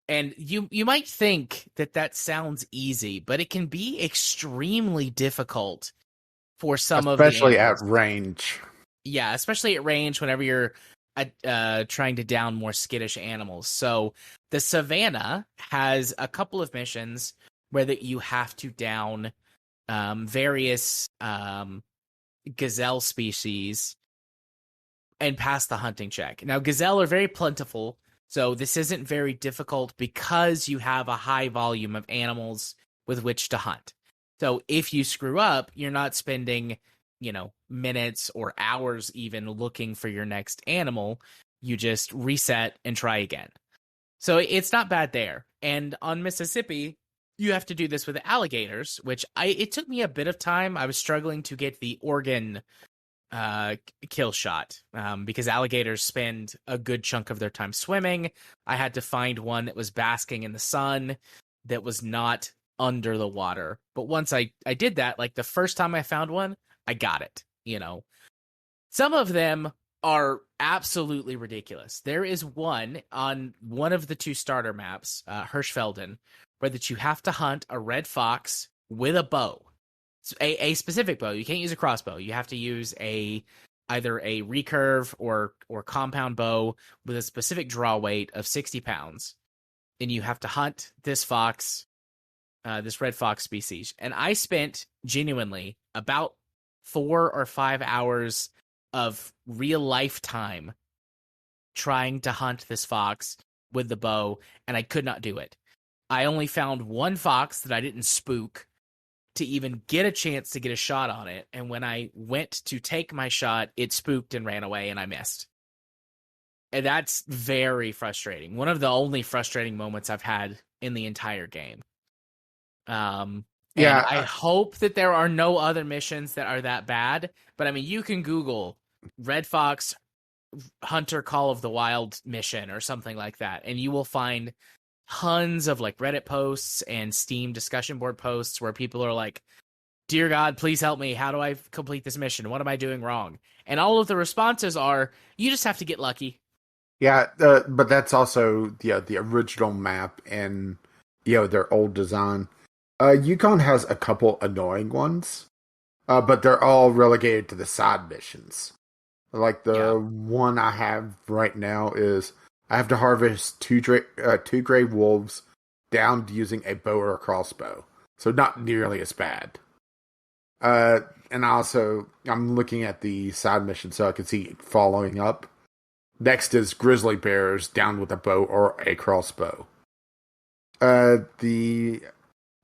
[SPEAKER 1] you might think that sounds easy, but it can be extremely difficult for some of the
[SPEAKER 2] especially
[SPEAKER 1] animals.
[SPEAKER 2] at range.
[SPEAKER 1] Yeah, especially at range whenever you're trying to down more skittish animals. So the Savannah has a couple of missions where that you have to down various gazelle species and pass the hunting check. Now, gazelle are very plentiful, So this isn't very difficult because you have a high volume of animals with which to hunt. So if you screw up, you're not spending, minutes or hours even looking for your next animal. You just reset and try again. So it's not bad there. And on Mississippi, you have to do this with alligators, which it took me a bit of time. I was struggling to get the organ kill shot because alligators spend a good chunk of their time swimming. I had to find one that was basking in the sun that was not under the water. But once I did that, like the first time I found one, I got it. Some of them are absolutely ridiculous. There is one on one of the 2 starter maps, Hirschfelden, where that you have to hunt a red fox with a bow. A specific bow. You can't use a crossbow. You have to use either a recurve or compound bow with a specific draw weight of 60 pounds. And you have to hunt this fox, this red fox species. And I spent genuinely about 4 or 5 hours of real life time trying to hunt this fox with the bow, and I could not do it. I only found one fox that I didn't spook to even get a chance to get a shot on it, and when I went to take my shot, it spooked and ran away, and I missed. And that's very frustrating. One of the only frustrating moments I've had in the entire game. And I hope that there are no other missions that are that bad, but I mean, you can Google Red Fox Hunter Call of the Wild mission or something like that, and you will find tons of like Reddit posts and Steam discussion board posts where people are like, "Dear God, please help me. How do I complete this mission? What am I doing wrong?" And all of the responses are, "You just have to get lucky."
[SPEAKER 2] Yeah, but that's also the original map and their old design. Yukon has a couple annoying ones, but they're all relegated to the side missions. Like the one I have right now is I have to harvest two gray wolves downed using a bow or a crossbow, so not nearly as bad. And also I'm looking at the side mission so I can see it following up. Next is grizzly bears downed with a bow or a crossbow. The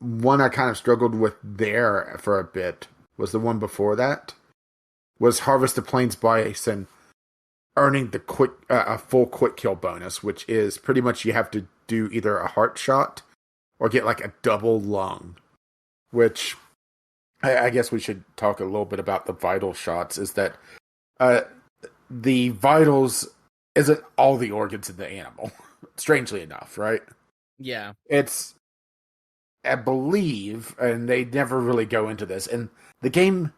[SPEAKER 2] one I kind of struggled with there for a bit was the one before that. Was harvest the plains bison, earning the a full quick kill bonus, which is pretty much you have to do either a heart shot or get like a double lung. Which I guess we should talk a little bit about the vital shots. Is that the vitals isn't all the organs in the animal, strangely enough, right?
[SPEAKER 1] Yeah.
[SPEAKER 2] It's, I believe, and they never really go into this, and the game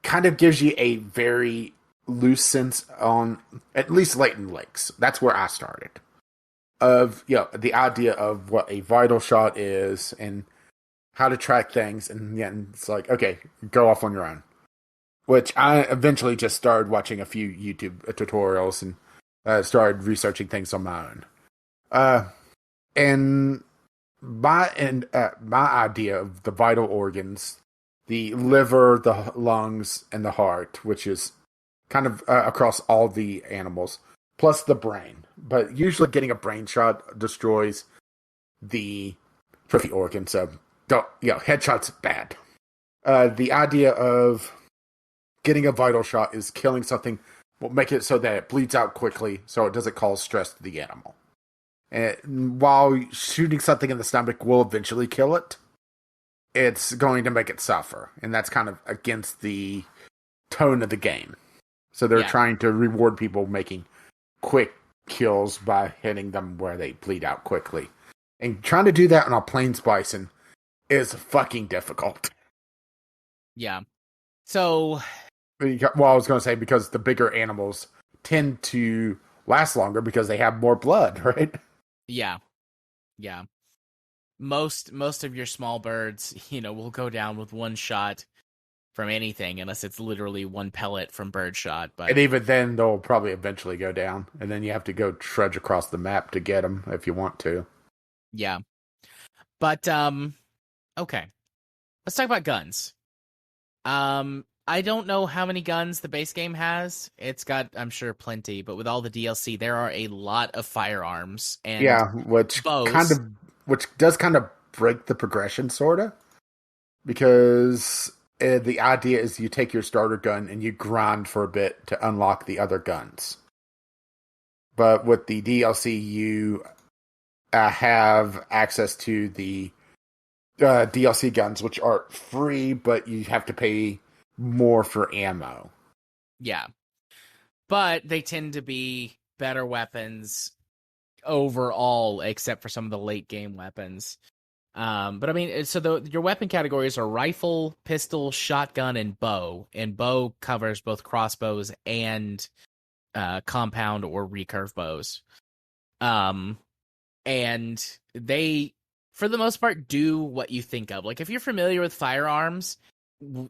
[SPEAKER 2] kind of gives you a very loose sense on, at least Leighton Lakes. That's where I started. Of, the idea of what a vital shot is and how to track things, and it's like, okay, go off on your own. Which I eventually just started watching a few YouTube tutorials and started researching things on my own. And my idea of the vital organs, the liver, the lungs, and the heart, which is kind of across all the animals, plus the brain. But usually getting a brain shot destroys the trophy organ, so headshot's bad. The idea of getting a vital shot is killing something will make it so that it bleeds out quickly so it doesn't cause stress to the animal. And while shooting something in the stomach will eventually kill it, it's going to make it suffer. And that's kind of against the tone of the game. So they're trying to reward people making quick kills by hitting them where they bleed out quickly. And trying to do that on a plains bison is fucking difficult.
[SPEAKER 1] Yeah. So,
[SPEAKER 2] well, I was going to say because the bigger animals tend to last longer because they have more blood, right?
[SPEAKER 1] Yeah. Most of your small birds, will go down with one shot from anything, unless it's literally one pellet from birdshot. But
[SPEAKER 2] and even then, they'll probably eventually go down, and then you have to go trudge across the map to get them if you want to.
[SPEAKER 1] Yeah. But okay, let's talk about guns. I don't know how many guns the base game has. It's got, I'm sure, plenty, but with all the DLC, there are a lot of firearms and
[SPEAKER 2] Yeah,
[SPEAKER 1] bows.
[SPEAKER 2] which does kind of break the progression, sorta, because the idea is you take your starter gun and you grind for a bit to unlock the other guns. But with the DLC, you have access to the DLC guns, which are free, but you have to pay more for ammo.
[SPEAKER 1] Yeah. But they tend to be better weapons overall, except for some of the late game weapons. But I mean, so your weapon categories are rifle, pistol, shotgun, and bow. And bow covers both crossbows and compound or recurve bows. Um, and they, for the most part, do what you think of. Like if you're familiar with firearms,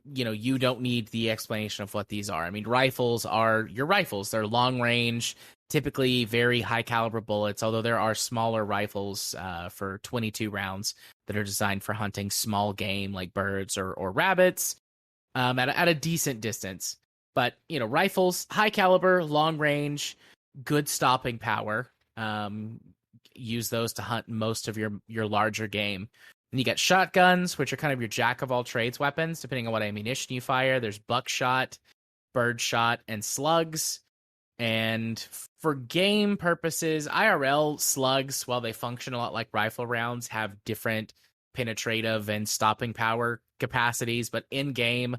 [SPEAKER 1] you don't need the explanation of what these are. I mean, rifles are your rifles. They're long range, typically very high caliber bullets, although there are smaller rifles for 22 rounds that are designed for hunting small game like birds or rabbits at a decent distance. But, rifles, high caliber, long range, good stopping power. Use those to hunt most of your larger game. Then you got shotguns, which are kind of your jack of all trades weapons, depending on what ammunition you fire. There's buckshot, birdshot, and slugs. And for game purposes, IRL slugs, while they function a lot like rifle rounds, have different penetrative and stopping power capacities. But in game,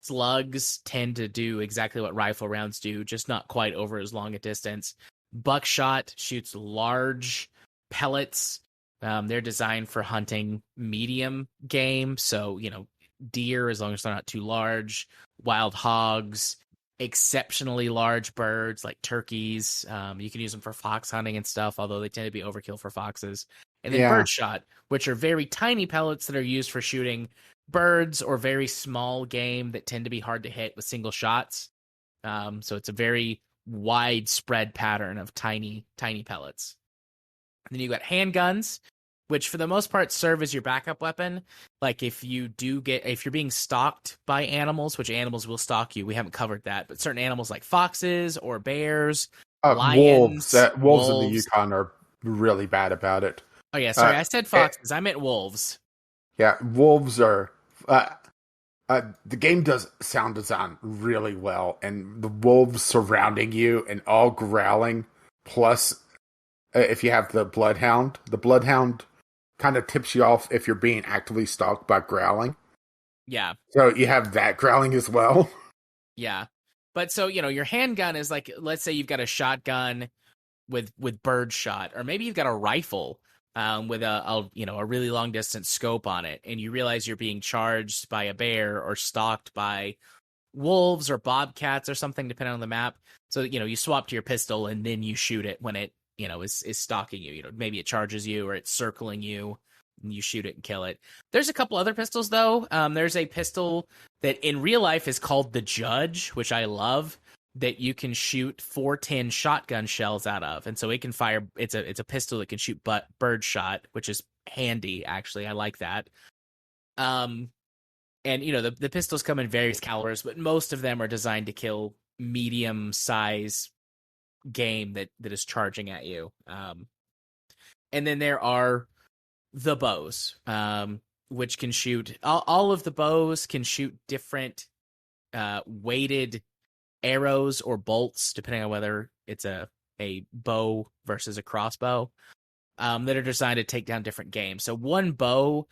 [SPEAKER 1] slugs tend to do exactly what rifle rounds do, just not quite over as long a distance. Buckshot shoots large pellets. They're designed for hunting medium game, so deer as long as they're not too large, wild hogs, exceptionally large birds like turkeys. You can use them for fox hunting and stuff, although they tend to be overkill for foxes. And then
[SPEAKER 2] Yeah,
[SPEAKER 1] birdshot, which are very tiny pellets that are used for shooting birds or very small game that tend to be hard to hit with single shots. So it's a very widespread pattern of tiny pellets. And then you got handguns, which for the most part serve as your backup weapon. Like if you're being stalked by animals, which animals will stalk you, we haven't covered that, but certain animals like foxes or bears,
[SPEAKER 2] wolves.
[SPEAKER 1] lions,
[SPEAKER 2] Wolves in the
[SPEAKER 1] wolves.
[SPEAKER 2] Yukon are really bad about it.
[SPEAKER 1] Oh yeah, sorry,
[SPEAKER 2] Uh,
[SPEAKER 1] I said
[SPEAKER 2] it,
[SPEAKER 1] foxes. I meant wolves.
[SPEAKER 2] yeah, wolves are. The game does sound design really well, and the wolves surrounding you and all growling. Plus, if you have the bloodhound kind of tips you off if you're being actively stalked by growling.
[SPEAKER 1] Yeah.
[SPEAKER 2] So you have that growling as well.
[SPEAKER 1] Yeah. But so, your handgun is like, let's say you've got a shotgun with bird shot, or maybe you've got a rifle with a really long distance scope on it, and you realize you're being charged by a bear or stalked by wolves or bobcats or something, depending on the map. So, you swap to your pistol and then you shoot it when it, is stalking you. Maybe it charges you or it's circling you and you shoot it and kill it. There's a couple other pistols though. There's a pistol that in real life is called the Judge, which I love, that you can shoot 410 shotgun shells out of. And so it can fire, it's a pistol that can shoot bird shot, which is handy actually. I like that. And the pistols come in various calibers, but most of them are designed to kill medium size game that is charging at you. And then there are the bows, which can shoot. All of the bows can shoot different weighted arrows or bolts, depending on whether it's a bow versus a crossbow, that are designed to take down different games. So one bow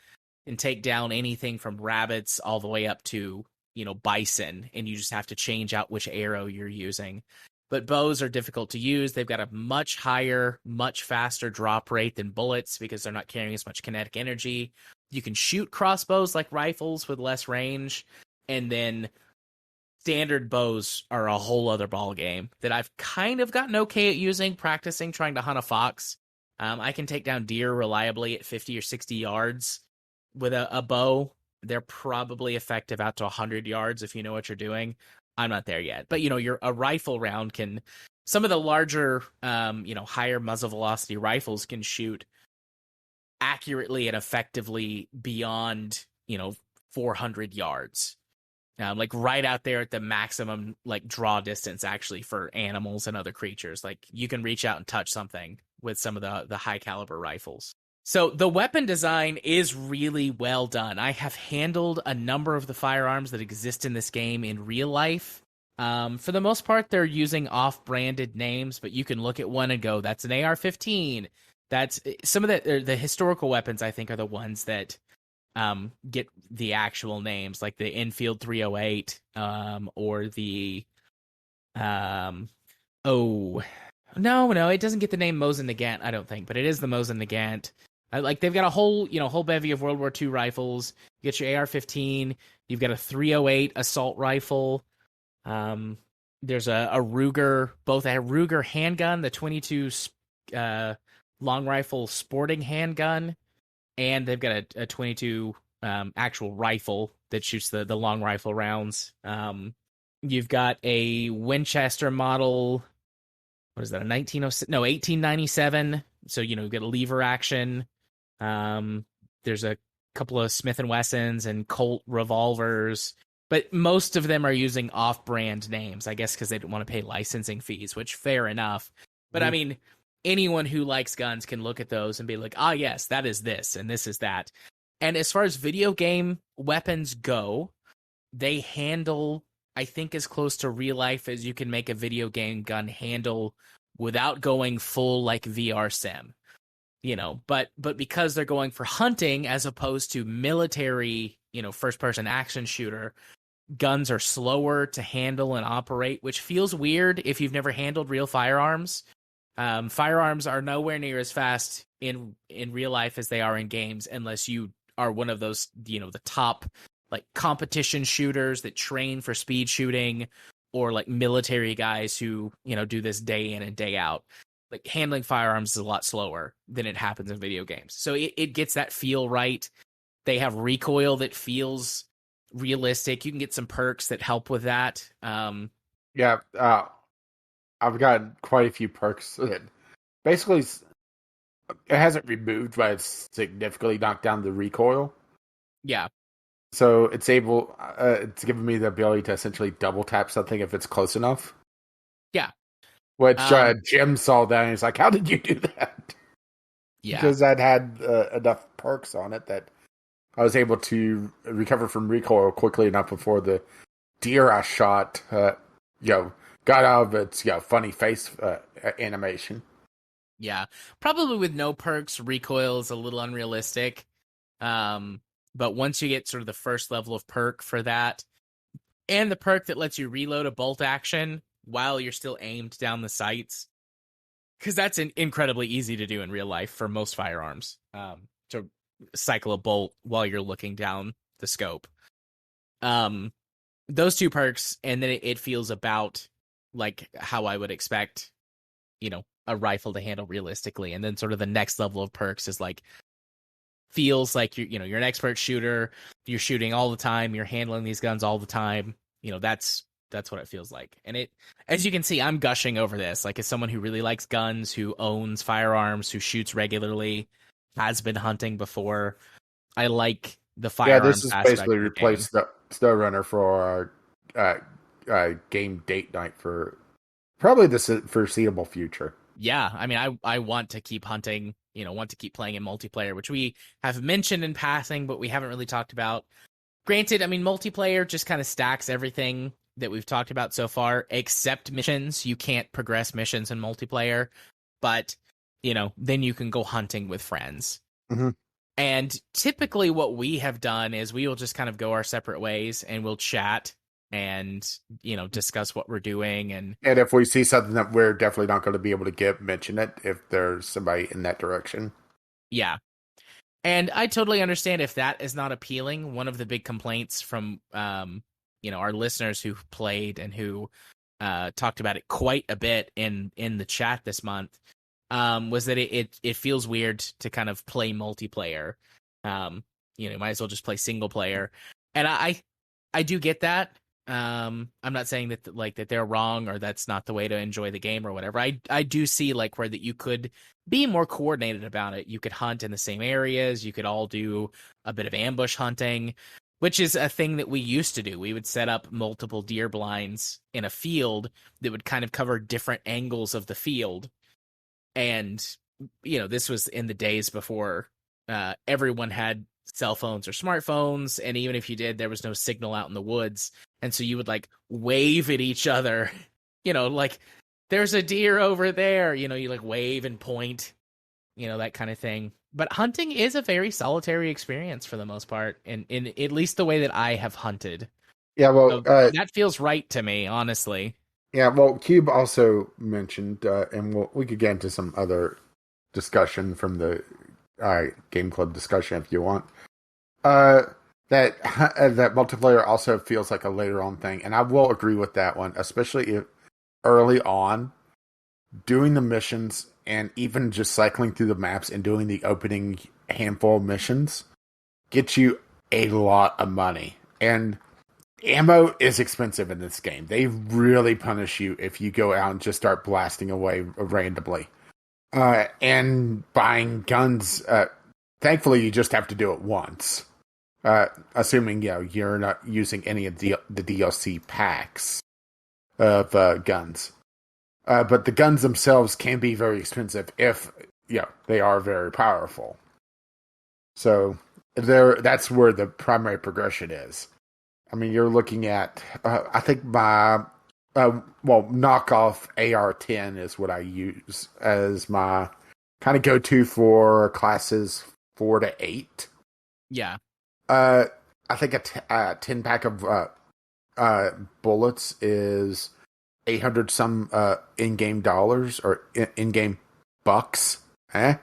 [SPEAKER 1] can take down anything from rabbits all the way up to bison, and you just have to change out which arrow you're using. But bows are difficult to use. They've got a much higher, much faster drop rate than bullets because they're not carrying as much kinetic energy. You can shoot crossbows like rifles with less range, and then standard bows are a whole other ball game that I've kind of gotten okay at using, practicing trying to hunt a fox. I can take down deer reliably at 50 or 60 yards with a bow. They're probably effective out to 100 yards if you know what you're doing. I'm not there yet. But, a rifle round can... Some of the larger, higher muzzle velocity rifles can shoot accurately and effectively beyond, 400 yards. like right out there at the maximum like draw distance actually for animals and other creatures. Like you can reach out and touch something with some of the high caliber rifles. So the weapon design is really well done. I have handled a number of the firearms that exist in this game in real life. For the most part, they're using off-branded names, but you can look at one and go, "That's an AR-15." That's some of the historical weapons. I think are the ones that get the actual names, like the Enfield 308, or the oh no, it doesn't get the name Mosin Nagant, I don't think, but it is the Mosin Nagant. Like they've got a whole bevy of World War II rifles. You get your AR-15. You've got a 308 assault rifle. There's a Ruger, both a Ruger handgun, the 22 long rifle sporting handgun, and they've got a 22 actual rifle that shoots the long rifle rounds. You've got a Winchester model. What is that? A 1906? No, 1897. So you get a lever action. There's a couple of Smith and Wessons and Colt revolvers, but most of them are using off-brand names, I guess, because they don't want to pay licensing fees. Which fair enough. But I mean, anyone who likes guns can look at those and be like, ah, yes, that is this and this is that. And as far as video game weapons go, they handle, I think, as close to real life as you can make a video game gun handle without going full like VR sim. But because they're going for hunting as opposed to military, first person action shooter, guns are slower to handle and operate, which feels weird if you've never handled real firearms. Firearms are nowhere near as fast in real life as they are in games, unless you are one of those, the top like competition shooters that train for speed shooting, or like military guys who, do this day in and day out. Like handling firearms is a lot slower than it happens in video games. So it gets that feel right. They have recoil that feels realistic. You can get some perks that help with that.
[SPEAKER 2] Yeah, I've got quite a few perks that basically it hasn't removed, but it's significantly knocked down the recoil.
[SPEAKER 1] Yeah.
[SPEAKER 2] So it's given me the ability to essentially double tap something if it's close enough.
[SPEAKER 1] Yeah.
[SPEAKER 2] Which Jim saw that and he's like, "How did you do that?"
[SPEAKER 1] Yeah.
[SPEAKER 2] Because I'd had enough perks on it that I was able to recover from recoil quickly enough before the deer I shot, got out of its funny face animation.
[SPEAKER 1] Yeah, probably with no perks, recoil is a little unrealistic. But once you get sort of the first level of perk for that, and the perk that lets you reload a bolt action while you're still aimed down the sights, because that's incredibly easy to do in real life for most firearms, to cycle a bolt while you're looking down the scope. Those two perks, and then it feels about like how I would expect, a rifle to handle realistically. And then sort of the next level of perks is like, feels like you're an expert shooter, you're shooting all the time, you're handling these guns all the time. That's what it feels like. And it, as you can see, I'm gushing over this. Like, as someone who really likes guns, who owns firearms, who shoots regularly, has been hunting before, I like the firearms.
[SPEAKER 2] Yeah, this is basically replaced the Snow Runner for our game date night for probably the foreseeable future.
[SPEAKER 1] Yeah, I mean, I want to keep hunting, want to keep playing in multiplayer, which we have mentioned in passing, but we haven't really talked about. Granted, I mean, multiplayer just kind of stacks everything that we've talked about so far, except missions. You can't progress missions in multiplayer, but, then you can go hunting with friends.
[SPEAKER 2] Mm-hmm.
[SPEAKER 1] And typically what we have done is we will just kind of go our separate ways and we'll chat and, discuss what we're doing. And
[SPEAKER 2] if we see something that we're definitely not going to be able to mention it if there's somebody in that direction.
[SPEAKER 1] Yeah. And I totally understand if that is not appealing. One of the big complaints from, our listeners who've played and who talked about it quite a bit in the chat this month, was that it feels weird to kind of play multiplayer. You might as well just play single player. And I do get that. I'm not saying that they're wrong or that's not the way to enjoy the game or whatever. I do see like where that you could be more coordinated about it. You could hunt in the same areas. You could all do a bit of ambush hunting. which is a thing that we used to do. We would set up multiple deer blinds in a field that would kind of cover different angles of the field. And, this was in the days before everyone had cell phones or smartphones. And even if you did, there was no signal out in the woods. And so you would like wave at each other, like there's a deer over there, you like wave and point, that kind of thing. But hunting is a very solitary experience for the most part, in at least the way that I have hunted.
[SPEAKER 2] Yeah, well,
[SPEAKER 1] So that feels right to me, honestly.
[SPEAKER 2] yeah, well, Cube also mentioned, and we could get into some other discussion from the Game Club discussion if you want. That multiplayer also feels like a later on thing, and I will agree with that one, especially if early on, doing the missions and even just cycling through the maps and doing the opening handful of missions gets you a lot of money. And ammo is expensive in this game. They really punish you if you go out and just start blasting away randomly. And buying guns, thankfully you just have to do it once. Assuming you're not using any of the DLC packs of guns. But the guns themselves can be very expensive if they are very powerful. So that's where the primary progression is. I mean, you're looking at I think my knockoff AR-10 is what I use as my kind of go-to for classes 4 to 8.
[SPEAKER 1] Yeah.
[SPEAKER 2] I think a 10 pack of bullets is 800 some in-game dollars or in-game bucks. Hey.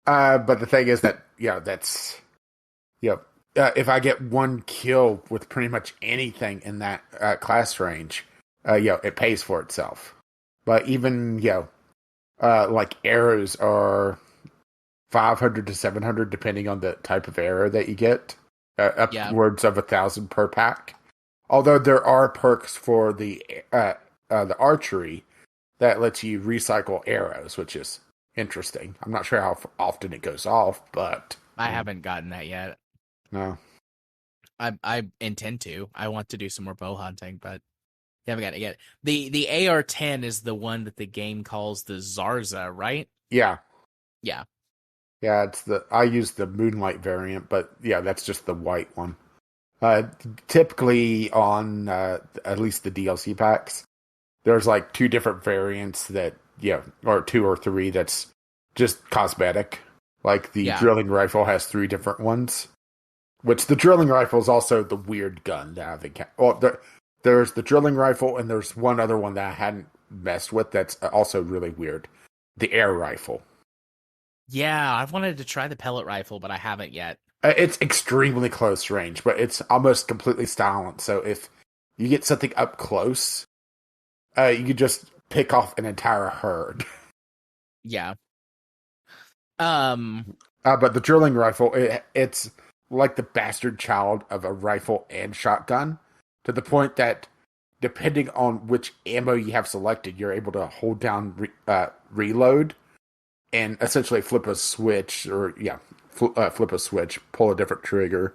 [SPEAKER 2] But the thing is that that's if I get one kill with pretty much anything in that class range, it pays for itself. But even like arrows are 500 to 700 depending on the type of arrow that you get, upwards of 1,000 per pack. Although there are perks for the archery that lets you recycle arrows, which is interesting. I'm not sure how often it goes off, but
[SPEAKER 1] I haven't gotten that yet.
[SPEAKER 2] No.
[SPEAKER 1] I intend to. I want to do some more bow hunting, but haven't got it yet. The AR-10 is the one that the game calls the Zarza, right?
[SPEAKER 2] Yeah.
[SPEAKER 1] Yeah.
[SPEAKER 2] Yeah, I use the Moonlight variant, but that's just the white one. Typically on at least the DLC packs, there's like 2 different variants that or 2 or 3 that's just cosmetic. Like the drilling rifle has 3 different ones, which the drilling rifle is also the weird gun that I think. Well, there's the drilling rifle, and there's one other one that I hadn't messed with that's also really weird. The air rifle.
[SPEAKER 1] Yeah, I've wanted to try the pellet rifle, but I haven't yet.
[SPEAKER 2] It's extremely close range, but it's almost completely silent. So if you get something up close, you could just pick off an entire herd.
[SPEAKER 1] Yeah.
[SPEAKER 2] But the drilling rifle, it's like the bastard child of a rifle and shotgun, to the point that depending on which ammo you have selected, you're able to hold down reload and essentially flip a switch, or flip a switch, pull a different trigger.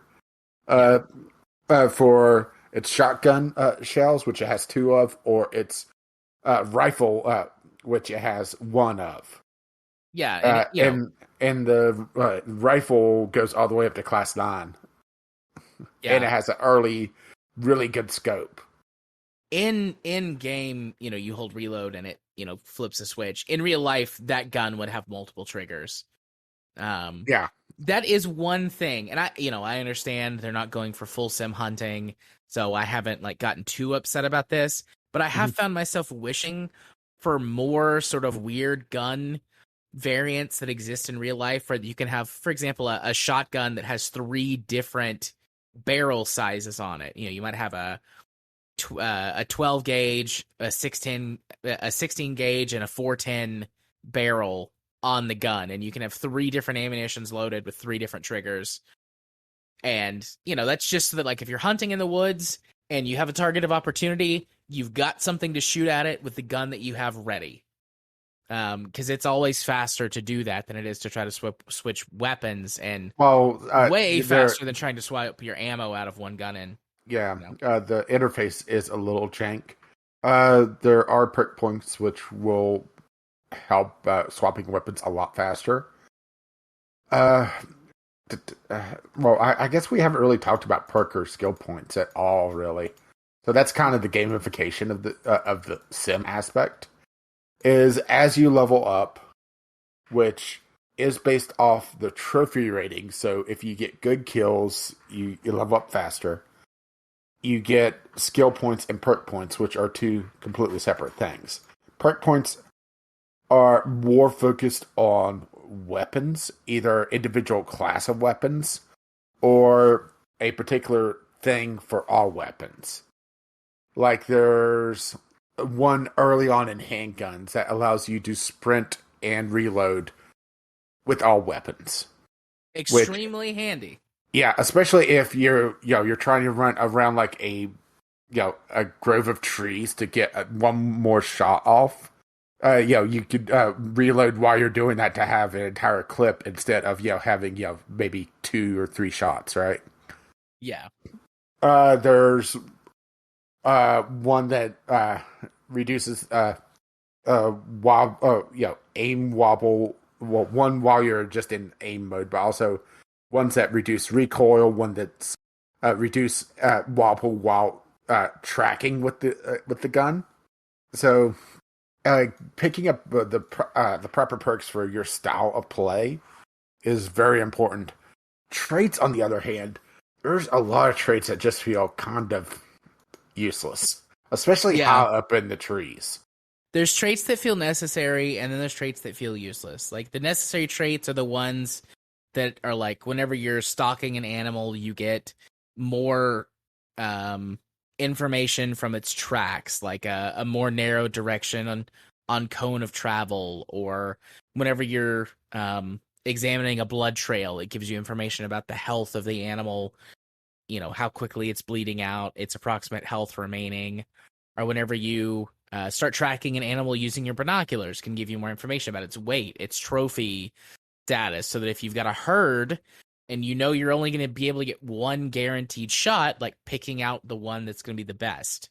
[SPEAKER 2] For its shotgun shells, which it has 2 of, or its rifle, which it has 1 of.
[SPEAKER 1] Yeah,
[SPEAKER 2] and the rifle goes all the way up to class 9.
[SPEAKER 1] Yeah.
[SPEAKER 2] And it has an early, really good scope.
[SPEAKER 1] In game, you hold reload and it, flips a switch. In real life, that gun would have multiple triggers. That is one thing. And I understand they're not going for full sim hunting, so I haven't gotten too upset about this, but I have found myself wishing for more sort of weird gun variants that exist in real life, where you can have, for example, a shotgun that has 3 different barrel sizes on it. You might have a 12 gauge, a 16 gauge, and a 410 barrel on the gun, and you can have 3 different ammunitions loaded with 3 different triggers. And that's just so that if you're hunting in the woods and you have a target of opportunity, you've got something to shoot at it with the gun that you have ready. Because it's always faster to do that than it is to try to switch weapons, and
[SPEAKER 2] Well,
[SPEAKER 1] way faster than trying to swap your ammo out of one gun in.
[SPEAKER 2] yeah,
[SPEAKER 1] You know?
[SPEAKER 2] the interface is a little jank. There are perk points which will help swapping weapons a lot faster. Uh, well, I guess we haven't really talked about perk or skill points at all, really. So that's kind of the gamification of the sim aspect. Is as you level up, which is based off the trophy rating. So if you get good kills, you level up faster. You get skill points and perk points, which are two completely separate things. Perk points are more focused on weapons, either individual class of weapons or a particular thing for all weapons. Like there's one early on in handguns that allows you to sprint and reload with all weapons.
[SPEAKER 1] Extremely handy.
[SPEAKER 2] Yeah, especially if you're trying to run around like a grove of trees to get one more shot off. You could reload while you're doing that to have an entire clip instead of having maybe 2 or 3 shots, right?
[SPEAKER 1] Yeah.
[SPEAKER 2] There's one that reduces aim wobble. Well, one while you're just in aim mode, but also ones that reduce recoil. One that's reduce wobble while tracking with the gun. So picking up the proper perks for your style of play is very important. Traits, on the other hand, there's a lot of traits that just feel kind of useless, especially high up in the trees.
[SPEAKER 1] There's traits that feel necessary, and then there's traits that feel useless. Like, the necessary traits are the ones that are like, whenever you're stalking an animal, you get more information from its tracks, like a more narrow direction on cone of travel, or whenever you're examining a blood trail, it gives you information about the health of the animal, how quickly it's bleeding out, its approximate health remaining. Or whenever you start tracking an animal using your binoculars, can give you more information about its weight, its trophy status, so that if you've got a herd and you're only going to be able to get one guaranteed shot, like picking out the one that's going to be the best,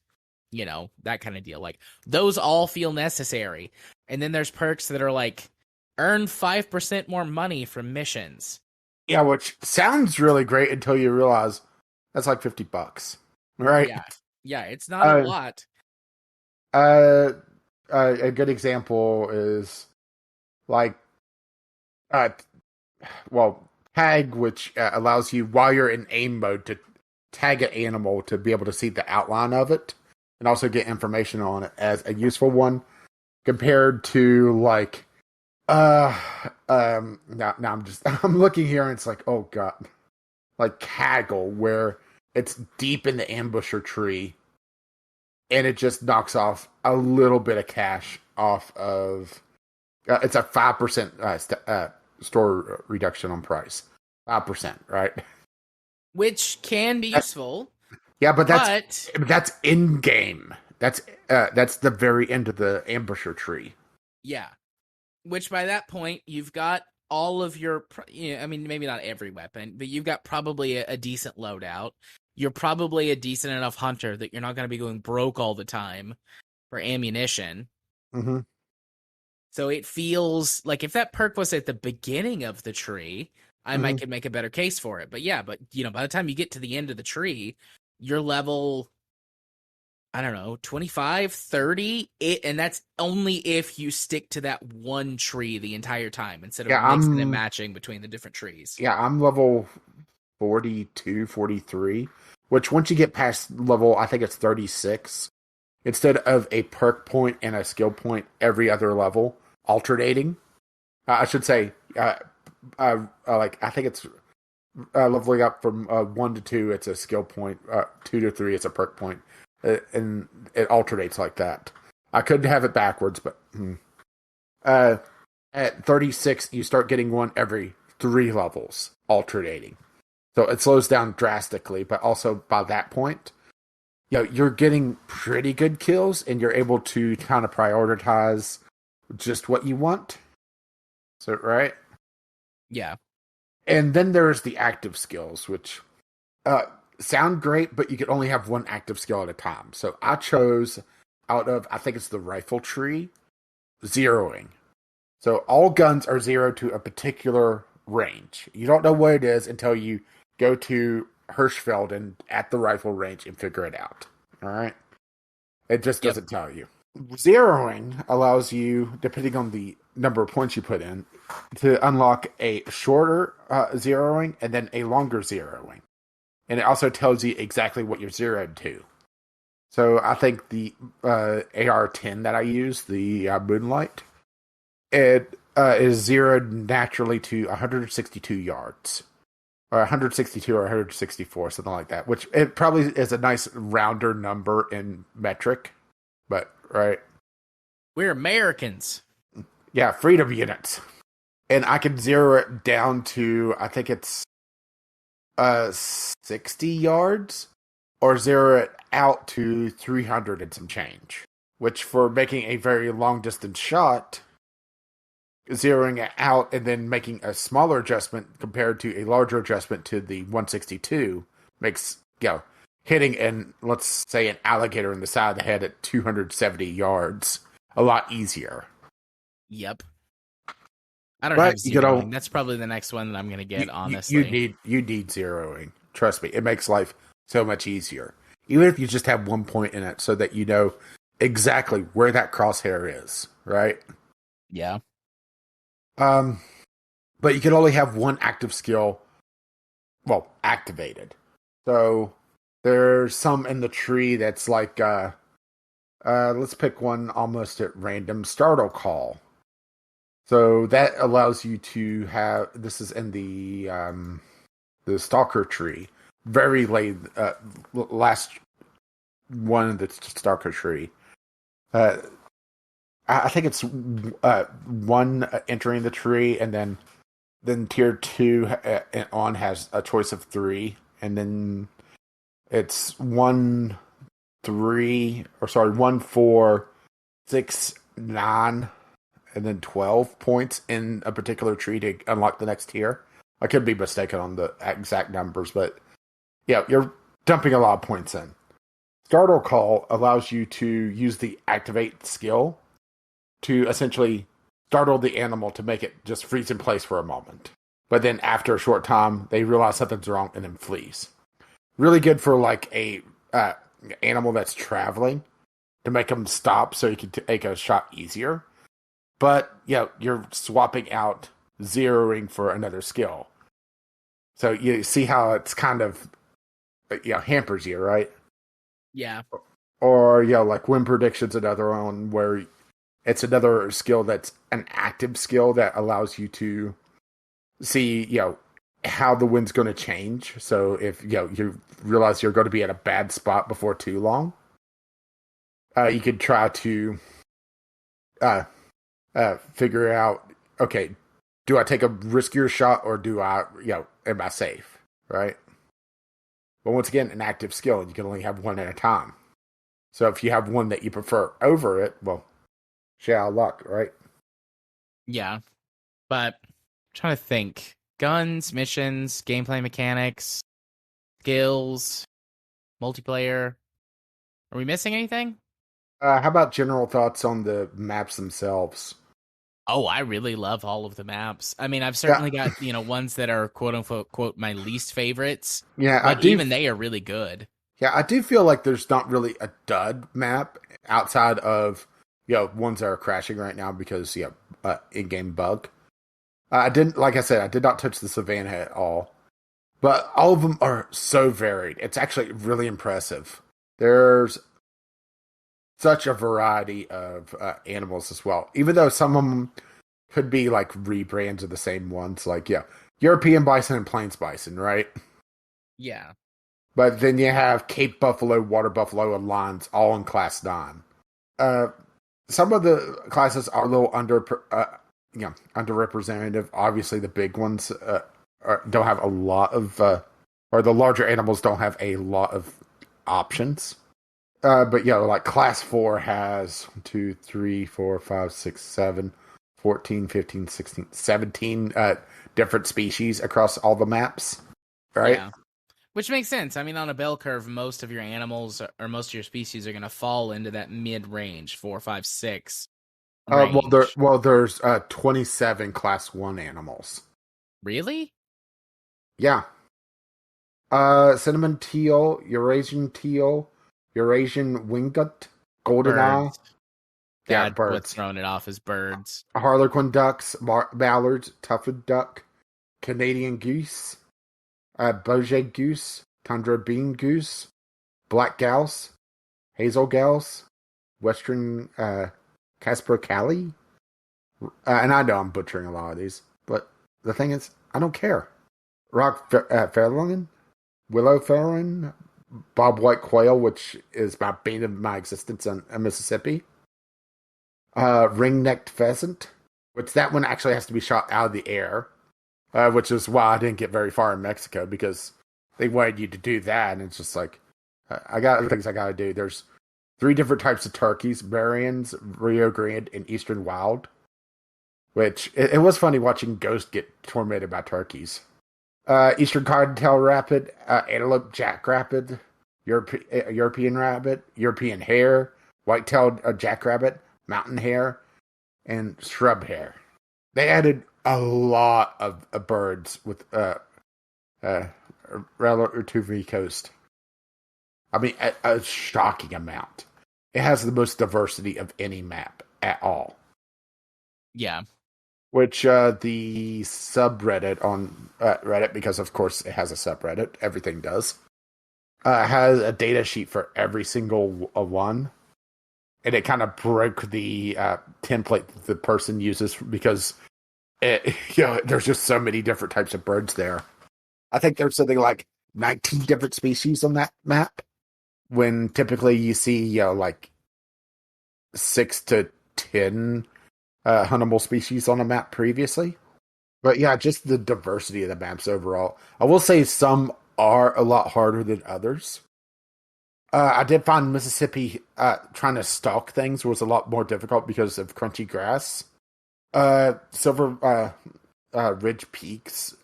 [SPEAKER 1] that kind of deal. Like, those all feel necessary. And then there's perks that are like, earn 5% more money from missions.
[SPEAKER 2] Yeah, which sounds really great until you realize that's like $50, right?
[SPEAKER 1] Yeah, it's not a lot.
[SPEAKER 2] A good example is like, tag, which allows you while you're in aim mode to tag an animal to be able to see the outline of it and also get information on it as a useful one, compared to like, now I'm looking here and it's like, oh god, like Kaggle, where it's deep in the ambusher tree. And it just knocks off a little bit of cash off of. It's a 5% store reduction on price. 5%, right?
[SPEAKER 1] Which can be useful.
[SPEAKER 2] Yeah, but that's in game. That's the very end of the ambusher tree.
[SPEAKER 1] Yeah, which by that point you've got all of your. Maybe not every weapon, but you've got probably a decent loadout. You're probably a decent enough hunter that you're not going to be going broke all the time for ammunition.
[SPEAKER 2] Mm-hmm.
[SPEAKER 1] So it feels like if that perk was at the beginning of the tree, I might could make a better case for it. But by the time you get to the end of the tree, you're level, I don't know, 25, 30, and that's only if you stick to that one tree the entire time instead of mixing and matching between the different trees.
[SPEAKER 2] Yeah, I'm level 42, 43, which once you get past level, I think it's 36, instead of a perk point and a skill point every other level, alternating. I should say, I think it's leveling up from 1 to 2, it's a skill point, 2 to 3, it's a perk point, and it alternates like that. I could have it backwards, but at 36, you start getting one every 3 levels, alternating. So it slows down drastically, but also by that point, you're getting pretty good kills, and you're able to kind of prioritize just what you want. So, right?
[SPEAKER 1] Yeah.
[SPEAKER 2] And then there's the active skills, which uh, sound great, but you can only have one active skill at a time. So I chose out of, I think it's the rifle tree, zeroing. So all guns are zeroed to a particular range. You don't know what it is until you go to Hirschfeld and at the rifle range and figure it out. All right? It just
[SPEAKER 1] Yep.
[SPEAKER 2] doesn't tell you. Zeroing allows you, depending on the number of points you put in, to unlock a shorter zeroing and then a longer zeroing. And it also tells you exactly what you're zeroed to. So I think the AR-10 that I use, the Moonlight, it is zeroed naturally to 162 yards. Or 162 or 164, something like that. Which it probably is a nice rounder number in metric. But, right?
[SPEAKER 1] We're Americans.
[SPEAKER 2] Yeah, freedom units. And I can zero it down to, I think it's 60 yards. Or zero it out to 300 and some change. Which for making a very long distance shot, zeroing it out and then making a smaller adjustment compared to a larger adjustment to the 162 makes, hitting let's say an alligator in the side of the head at 270 yards a lot easier.
[SPEAKER 1] Yep. I don't
[SPEAKER 2] But
[SPEAKER 1] have zeroing. That's probably the next one that I'm going to get, honestly.
[SPEAKER 2] You need zeroing. Trust me, it makes life so much easier. Even if you just have 1 point in it so that you know exactly where that crosshair is, right?
[SPEAKER 1] Yeah.
[SPEAKER 2] But you can only have one active skill, activated. So there's some in the tree that's like, let's pick one almost at random, Startle Call. So that allows you to have, this is in the Stalker tree, very late, last one of the Stalker tree. I think it's one entering the tree, and then tier 2 and on has a choice of 3, and then it's 1, 4, 6, 9, and then 12 points in a particular tree to unlock the next tier. I could be mistaken on the exact numbers, but yeah, you're dumping a lot of points in. Startle Call allows you to use the activate skill to essentially startle the animal to make it just freeze in place for a moment. But then after a short time, they realize something's wrong and then flees. Really good for like a animal that's traveling to make them stop so you can take a shot easier. But you're swapping out zeroing for another skill. So you see how it's kind of hampers you, right?
[SPEAKER 1] Yeah.
[SPEAKER 2] Or like Wind Prediction's another one where it's another skill that's an active skill that allows you to see, how the wind's going to change. So if, you realize you're going to be at a bad spot before too long, you could try to figure out, okay, do I take a riskier shot or do I, am I safe, right? But once again, an active skill, and you can only have one at a time. So if you have one that you prefer over it, share luck, right?
[SPEAKER 1] Yeah. But I'm trying to think. Guns, missions, gameplay mechanics, skills, multiplayer. Are we missing anything?
[SPEAKER 2] How about general thoughts on the maps themselves?
[SPEAKER 1] Oh, I really love all of the maps. I mean, I've
[SPEAKER 2] Yeah,
[SPEAKER 1] certainly got, ones that are quote unquote quote my least favorites,
[SPEAKER 2] yeah, I
[SPEAKER 1] but
[SPEAKER 2] do.
[SPEAKER 1] even they are really good.
[SPEAKER 2] Yeah, I do feel like there's not really a dud map outside of ones that are crashing right now because in-game bug. I didn't, like I said, I did not touch the savannah at all, but all of them are so varied. It's actually really impressive. There's such a variety of animals as well, even though some of them could be like rebrands of the same ones, like European bison and plains bison, right?
[SPEAKER 1] Yeah.
[SPEAKER 2] But then you have Cape buffalo, water buffalo, and lions all in class 9. Some of the classes are a little underrepresented. Obviously, the big ones don't have a lot of, or the larger animals don't have a lot of options. But like class 4 has 1, 2, 3, 4, 5, 6, 7, 14, 15, 16, 17 different species across all the maps, right?
[SPEAKER 1] Yeah. Which makes sense. I mean, on a bell curve, most of your animals or most of your species are going to fall into that mid range, 4, 5, 6 range.
[SPEAKER 2] There's 27 class 1 animals.
[SPEAKER 1] Really?
[SPEAKER 2] Yeah. Cinnamon teal, Eurasian winglet, golden eye.
[SPEAKER 1] Birds.
[SPEAKER 2] Yeah,
[SPEAKER 1] That's what's
[SPEAKER 2] birds.
[SPEAKER 1] throwing it off is birds.
[SPEAKER 2] Harlequin ducks, mallards, tufted duck, Canadian goose, Bourget goose, tundra bean goose, black grouse, hazel grouse, western capercaillie. And I know I'm butchering a lot of these, but the thing is, I don't care. Rock fairlawn, willow fairlawn, bobwhite quail, which is my bane of my existence in Mississippi. Ring-necked pheasant, which that one actually has to be shot out of the air, which is why I didn't get very far in Mexico, because they wanted you to do that, and it's just like, I got other things I gotta do. There's 3 different types of turkeys: Marians, Rio Grande, and Eastern Wild. Which, it was funny watching Ghost get tormented by turkeys. Eastern Cottontail Rapid, Antelope Jackrabbit, European Rabbit, European Hare, White-tailed Jackrabbit, Mountain Hare, and Shrub Hare. They added a lot of birds with Relativi Coast. I mean, a shocking amount. It has the most diversity of any map at all.
[SPEAKER 1] Yeah.
[SPEAKER 2] Which the subreddit on Reddit, because of course it has a subreddit, everything does, has a data sheet for every single one. And it kind of broke the template that the person uses, because there's just so many different types of birds there. I think there's something like 19 different species on that map, when typically you see like 6 to 10 huntable species on a map previously. But yeah, just the diversity of the maps overall. I will say some are a lot harder than others. I did find Mississippi trying to stalk things was a lot more difficult because of crunchy grass. Silver Ridge Peaks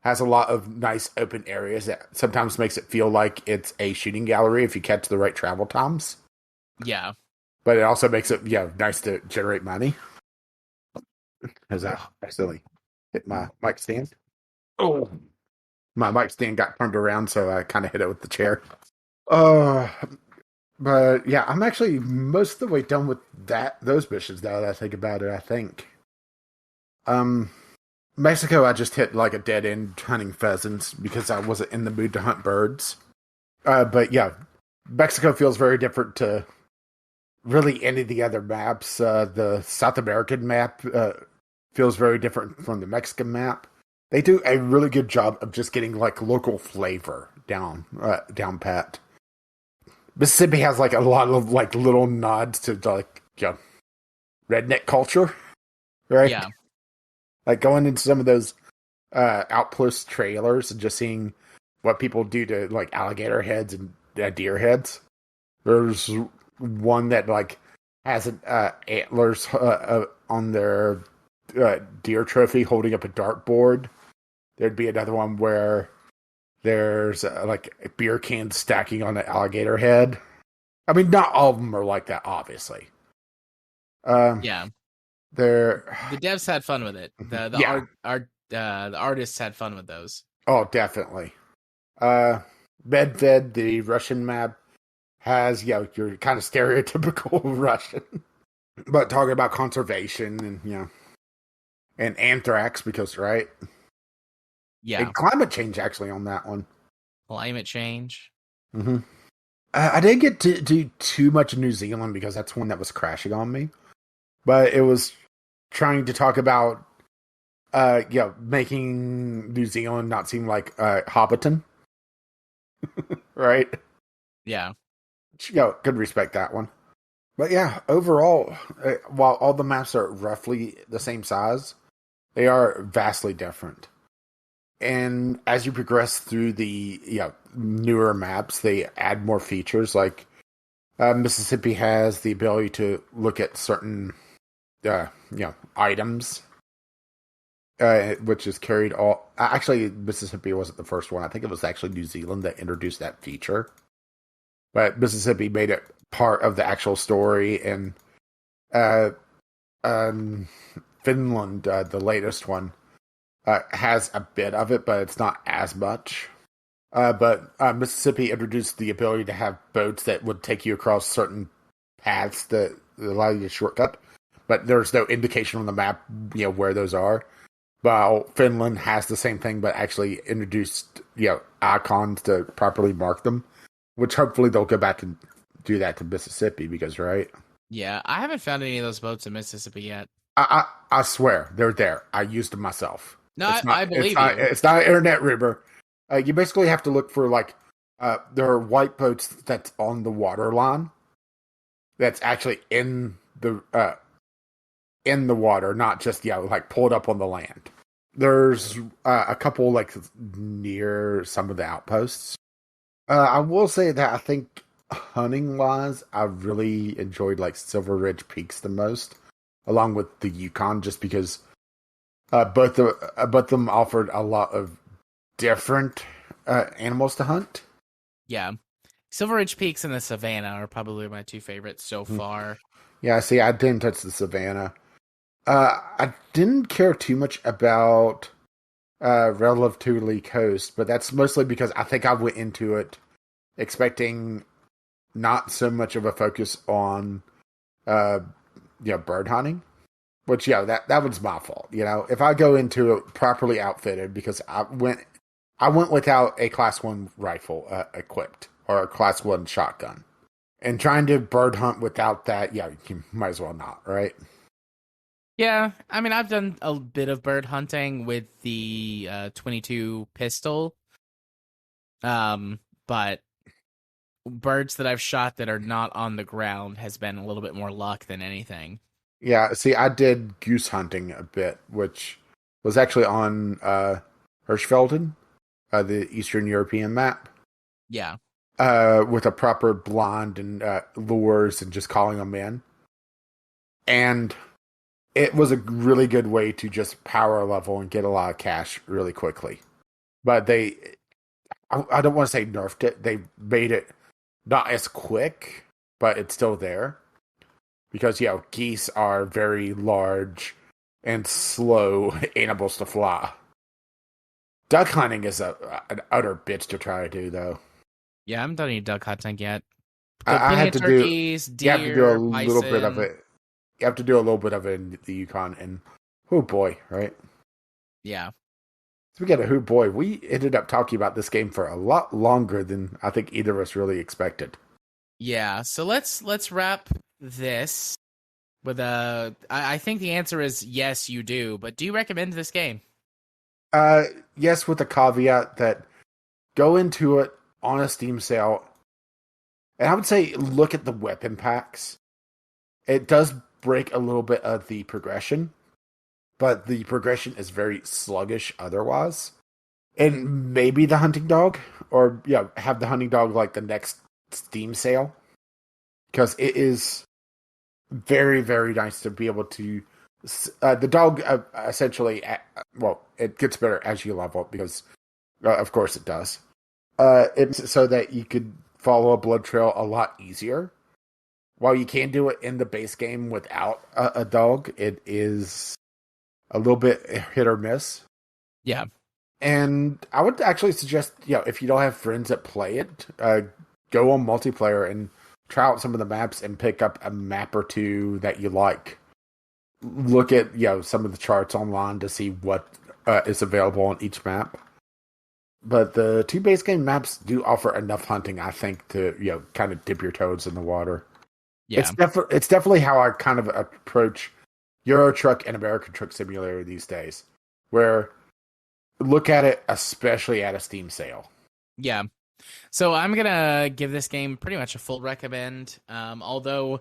[SPEAKER 2] has a lot of nice open areas that sometimes makes it feel like it's a shooting gallery if you catch the right travel times.
[SPEAKER 1] Yeah.
[SPEAKER 2] But it also makes it nice to generate money. As I accidentally hit my mic stand. Oh, my mic stand got turned around, so I kind of hit it with the chair. But yeah, I'm actually most of the way done with those missions now that I think about it. I think, Mexico, I just hit like a dead end hunting pheasants because I wasn't in the mood to hunt birds. But yeah, Mexico feels very different to really any of the other maps. The South American map feels very different from the Mexican map. They do a really good job of just getting like local flavor down pat. Mississippi has like a lot of like little nods to like redneck culture, right?
[SPEAKER 1] Yeah.
[SPEAKER 2] Like going into some of those outpost trailers and just seeing what people do to like alligator heads and deer heads. There's one that like has antlers on their deer trophy holding up a dartboard. There'd be another one where there's like a beer can stacking on an alligator head. I mean, not all of them are like that, obviously.
[SPEAKER 1] Yeah.
[SPEAKER 2] The
[SPEAKER 1] devs had fun with it. The artists had fun with those.
[SPEAKER 2] Oh, definitely. Medved, the Russian map, has your kind of stereotypical Russian, but talking about conservation and and anthrax, because right.
[SPEAKER 1] Yeah.
[SPEAKER 2] And climate change, actually, on that one.
[SPEAKER 1] Climate change.
[SPEAKER 2] Mm-hmm. I didn't get to do too much in New Zealand because that's one that was crashing on me. But it was trying to talk about, making New Zealand not seem like Hobbiton. Right?
[SPEAKER 1] Yeah.
[SPEAKER 2] Could respect that one. But yeah, overall, while all the maps are roughly the same size, they are vastly different. And as you progress through the newer maps, they add more features. Like Mississippi has the ability to look at certain, items, which is carried all. Actually, Mississippi wasn't the first one. I think it was actually New Zealand that introduced that feature. But Mississippi made it part of the actual story, and uh, um, Finland, the latest one, has a bit of it, but it's not as much. But Mississippi introduced the ability to have boats that would take you across certain paths that allow you to shortcut, but there's no indication on the map, where those are. While Finland has the same thing, but actually introduced, icons to properly mark them, which hopefully they'll go back and do that to Mississippi because, right?
[SPEAKER 1] Yeah, I haven't found any of those boats in Mississippi yet.
[SPEAKER 2] I swear they're there. I used them myself.
[SPEAKER 1] No, I believe you.
[SPEAKER 2] It's not an internet rumor. You basically have to look for there are white boats that's on the water line. That's actually in the water, not just pulled up on the land. There's a couple near some of the outposts. I will say that I think hunting wise, I really enjoyed Silver Ridge Peaks the most, along with the Yukon, just because both of them offered a lot of different animals to hunt.
[SPEAKER 1] Yeah. Silver Ridge Peaks and the Savannah are probably my two favorites so far.
[SPEAKER 2] Yeah, see, I didn't touch the Savannah. I didn't care too much about Relatively Coast, but that's mostly because I think I went into it expecting not so much of a focus on bird hunting. Which, that was my fault. If I go into it properly outfitted, because I went without a Class 1 rifle equipped, or a Class 1 shotgun. And trying to bird hunt without that, you might as well not, right?
[SPEAKER 1] Yeah, I mean, I've done a bit of bird hunting with the 22 pistol. But birds that I've shot that are not on the ground has been a little bit more luck than anything.
[SPEAKER 2] Yeah, see, I did goose hunting a bit, which was actually on Hirschfelden, the Eastern European map.
[SPEAKER 1] Yeah.
[SPEAKER 2] With a proper blind and lures and just calling them in. And it was a really good way to just power level and get a lot of cash really quickly. But I don't want to say nerfed it. They made it not as quick, but it's still there. Because, geese are very large and slow animals to fly. Duck hunting is an utter bitch to try to do, though.
[SPEAKER 1] Yeah, I haven't done any duck hunting yet.
[SPEAKER 2] I had to
[SPEAKER 1] turkeys,
[SPEAKER 2] deer, you have to do a little bit of it. You have to do a little bit of it in the Yukon, and oh boy, right?
[SPEAKER 1] Yeah.
[SPEAKER 2] Speaking of oh boy, we ended up talking about this game for a lot longer than I think either of us really expected.
[SPEAKER 1] Yeah, so let's wrap this with I think the answer is yes, you do. But do you recommend this game?
[SPEAKER 2] Yes, with the caveat that go into it on a Steam sale, and I would say look at the weapon packs. It does break a little bit of the progression, but the progression is very sluggish otherwise. And maybe the hunting dog, or have the hunting dog the next Steam sale, because it is very, very nice to be able to. The dog essentially, it gets better as you level up because, of course, it does. It's so that you could follow a blood trail a lot easier. While you can do it in the base game without a dog, it is a little bit hit or miss.
[SPEAKER 1] Yeah.
[SPEAKER 2] And I would actually suggest, if you don't have friends that play it, go on multiplayer and try out some of the maps and pick up a map or two that you like. Look at, some of the charts online to see what is available on each map. But the two base game maps do offer enough hunting, I think, to, kind of dip your toes in the water.
[SPEAKER 1] Yeah.
[SPEAKER 2] It's definitely how I kind of approach Euro Truck and American Truck Simulator these days, where look at it, especially at a Steam sale.
[SPEAKER 1] Yeah. So I'm going to give this game pretty much a full recommend. Although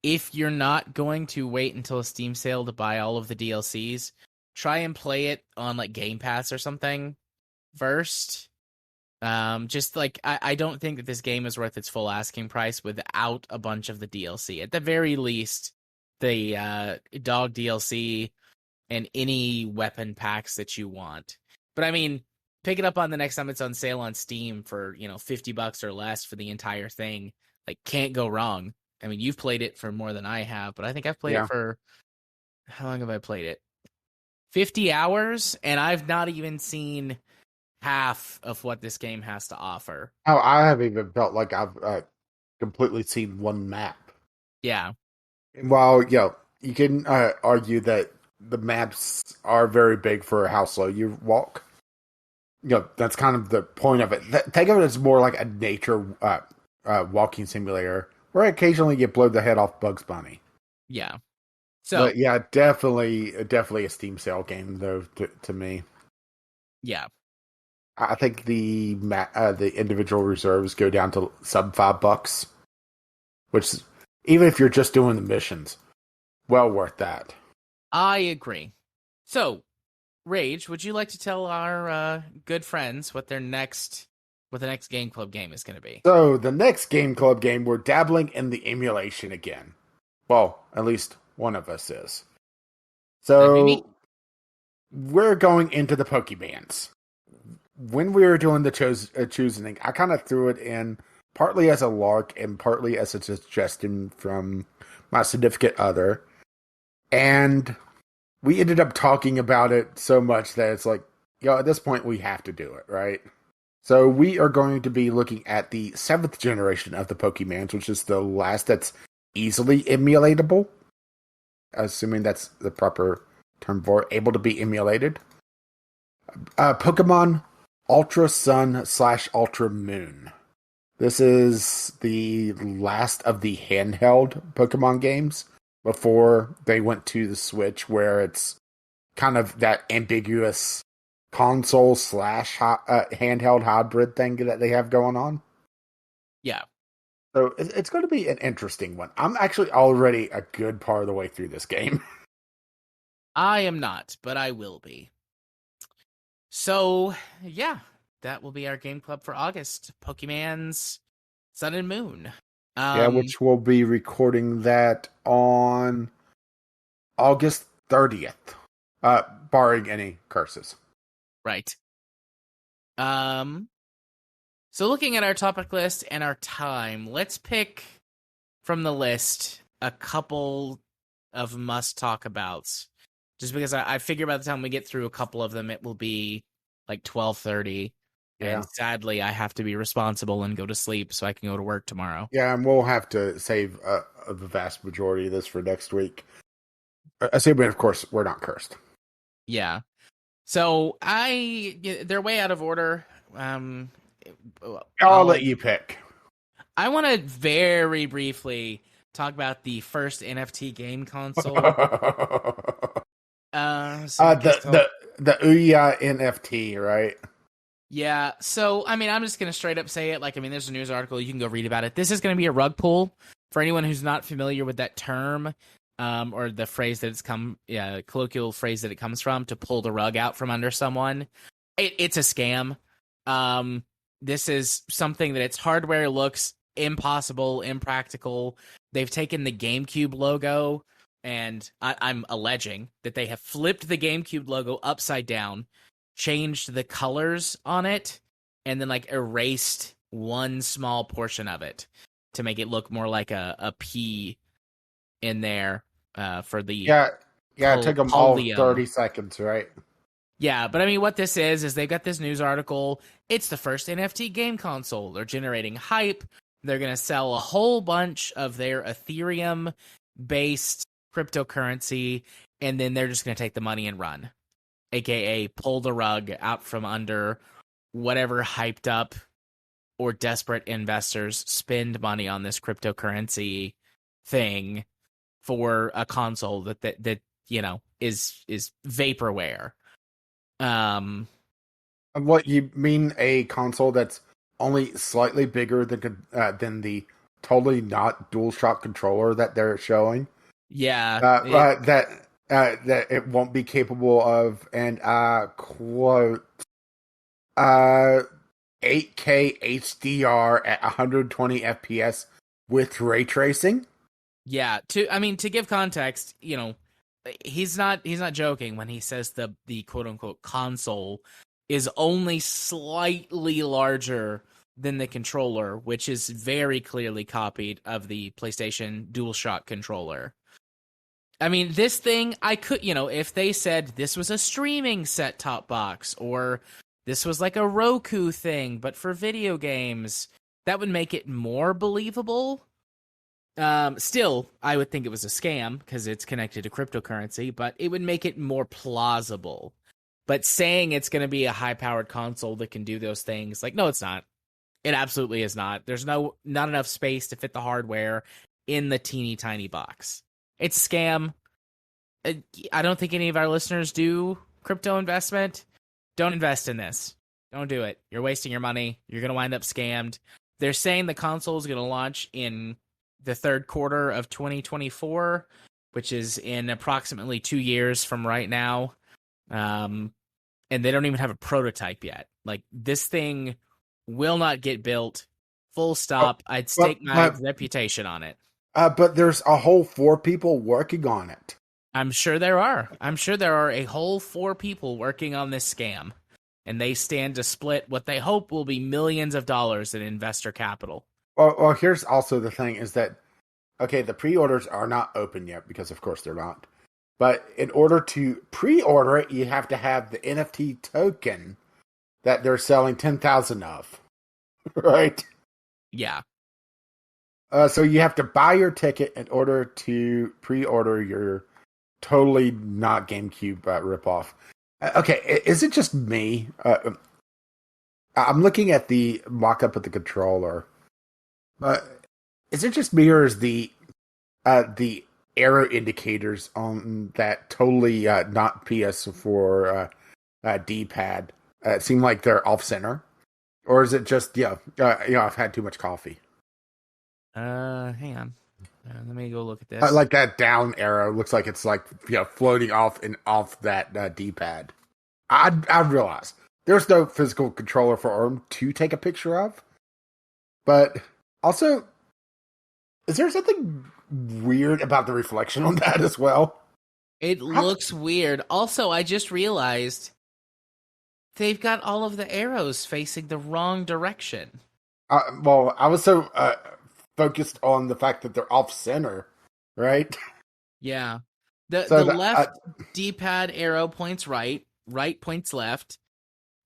[SPEAKER 1] if you're not going to wait until a Steam sale to buy all of the DLCs, try and play it on Game Pass or something first. Just like I don't think that this game is worth its full asking price without a bunch of the DLC. At the very least, the dog DLC and any weapon packs that you want. But I mean, pick it up on the next time it's on sale on Steam for, $50 or less for the entire thing. Like, can't go wrong. I mean, you've played it for more than I have, but I think I've played it
[SPEAKER 2] Yeah.
[SPEAKER 1] for how long have I played it? 50 hours, and I've not even seen half of what this game has to offer.
[SPEAKER 2] Oh, I haven't even felt like I've completely seen one map.
[SPEAKER 1] Yeah.
[SPEAKER 2] While, you can argue that the maps are very big for how slow you walk. That's kind of the point of it. Think of it as more like a nature walking simulator, where occasionally you blow the head off Bugs Bunny.
[SPEAKER 1] Yeah. So,
[SPEAKER 2] But yeah, definitely a Steam sale game though to me.
[SPEAKER 1] yeah.
[SPEAKER 2] I think the individual reserves go down to sub $5, which even if you're just doing the missions, well worth that.
[SPEAKER 1] I agree. So, Rage, would you like to tell our good friends what the next Game Club game is going to be?
[SPEAKER 2] So the next Game Club game, we're dabbling in the emulation again. Well, at least one of us is.
[SPEAKER 1] That'd be me.
[SPEAKER 2] So we're going into the Pokemans. When we were doing the choosing, I kind of threw it in partly as a lark and partly as a suggestion from my significant other. And we ended up talking about it so much that it's like, at this point we have to do it, right? So we are going to be looking at the 7th generation of the Pokemans, which is the last that's easily emulatable. Assuming that's the proper term for it, able to be emulated. Pokemon Ultra Sun / Ultra Moon. This is the last of the handheld Pokemon games before they went to the Switch, where it's kind of that ambiguous console / handheld hybrid thing that they have going on.
[SPEAKER 1] Yeah.
[SPEAKER 2] So it's going to be an interesting one. I'm actually already a good part of the way through this game.
[SPEAKER 1] I am not, but I will be. So, yeah, that will be our game club for August. Pokemon's Sun and Moon.
[SPEAKER 2] Yeah, which we'll be recording that on August 30th, barring any curses.
[SPEAKER 1] Right. So looking at our topic list and our time, let's pick from the list a couple of must talk abouts. Just because I figure by the time we get through a couple of them, it will be like 12:30.
[SPEAKER 2] Yeah.
[SPEAKER 1] And sadly, I have to be responsible and go to sleep so I can go to work tomorrow.
[SPEAKER 2] Yeah, and we'll have to save the vast majority of this for next week. Assuming, of course, we're not cursed.
[SPEAKER 1] Yeah. So they're way out of order.
[SPEAKER 2] I'll let you pick.
[SPEAKER 1] I want to very briefly talk about the first NFT game console.
[SPEAKER 2] The Ouya NFT, right?
[SPEAKER 1] Yeah. So, I mean, I'm just going to straight up say it. Like, I mean, there's a news article. You can go read about it. This is going to be a rug pull for anyone who's not familiar with that term, or the phrase that colloquial phrase that it comes from, to pull the rug out from under someone. It's a scam. This is something that its hardware looks impossible, impractical. They've taken the GameCube logo, and I'm alleging that they have flipped the GameCube logo upside down, changed the colors on it, and then like erased one small portion of it to make it look more like a P in there for the
[SPEAKER 2] it took them all 30 seconds, right?
[SPEAKER 1] Yeah, but I mean, what this is they've got this news article. It's the first NFT game console. They're generating hype. They're going to sell a whole bunch of their Ethereum-based cryptocurrency, and then they're just going to take the money and run, aka pull the rug out from under whatever hyped up or desperate investors spend money on this cryptocurrency thing for a console that is vaporware.
[SPEAKER 2] And what you mean, a console that's only slightly bigger than the totally not DualShock controller that they're showing?
[SPEAKER 1] Yeah,
[SPEAKER 2] that it won't be capable of, and I quote, 8K HDR at 120 FPS with ray tracing.
[SPEAKER 1] Yeah, to give context, he's not joking when he says the quote unquote console is only slightly larger than the controller, which is very clearly copied of the PlayStation DualShock controller. I mean, this thing, I could, if they said this was a streaming set-top box, or this was like a Roku thing, but for video games, that would make it more believable. Still, I would think it was a scam because it's connected to cryptocurrency, but it would make it more plausible. But saying it's going to be a high-powered console that can do those things, like, no, it's not. It absolutely is not. There's not enough space to fit the hardware in the teeny tiny box. It's a scam. I don't think any of our listeners do crypto investment. Don't invest in this. Don't do it. You're wasting your money. You're going to wind up scammed. They're saying the console is going to launch in the third quarter of 2024, which is in approximately 2 years from right now. And they don't even have a prototype yet. Like, this thing will not get built. Full stop. I'd stake my reputation on it.
[SPEAKER 2] But there's a whole 4 people working on it.
[SPEAKER 1] I'm sure there are. I'm sure there are a whole 4 people working on this scam. And they stand to split what they hope will be millions of dollars in investor capital.
[SPEAKER 2] Well, here's also the thing is that, okay, the pre-orders are not open yet because, of course, they're not. But in order to pre-order it, you have to have the NFT token that they're selling 10,000 of. Right?
[SPEAKER 1] Yeah.
[SPEAKER 2] So you have to buy your ticket in order to pre-order your totally not GameCube ripoff. Okay, is it just me? I'm looking at the mock-up of the controller. Is it just me, or is the arrow indicators on that totally not PS4 D-pad seem like they're off-center? Or is it just, I've had too much coffee?
[SPEAKER 1] Hang on. Let me go look at this.
[SPEAKER 2] Like that down arrow looks like it's like floating off that D-pad. I realize there's no physical controller for ARM to take a picture of, but also, is there something weird about the reflection on that as well?
[SPEAKER 1] It looks weird. Also, I just realized they've got all of the arrows facing the wrong direction.
[SPEAKER 2] Well, I was so focused on the fact that they're off center, right?
[SPEAKER 1] Yeah. The left D-pad arrow points right points left,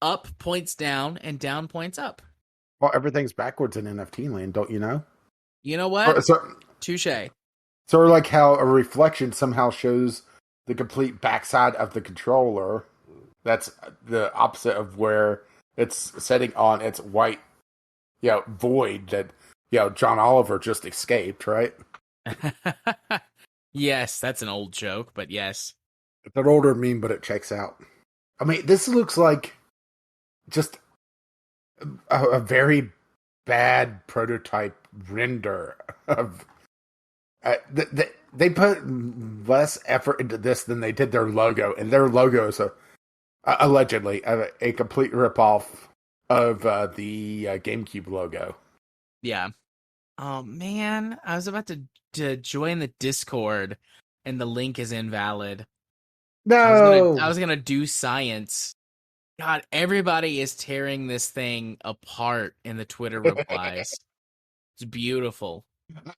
[SPEAKER 1] up points down, and down points up.
[SPEAKER 2] Well, everything's backwards in NFT land, don't you know?
[SPEAKER 1] You know what? Touche.
[SPEAKER 2] Sort of like how a reflection somehow shows the complete backside of the controller. That's the opposite of where it's setting on its white, void that, John Oliver just escaped, right?
[SPEAKER 1] Yes, that's an old joke, but yes.
[SPEAKER 2] It's an older meme, but it checks out. I mean, this looks like just a very bad prototype render of... they put less effort into this than they did their logo, and their logo is allegedly a complete ripoff of the GameCube logo.
[SPEAKER 1] Yeah. Oh man, I was about to join the Discord, and the link is invalid.
[SPEAKER 2] No,
[SPEAKER 1] I was gonna do science. God, everybody is tearing this thing apart in the Twitter replies. It's beautiful.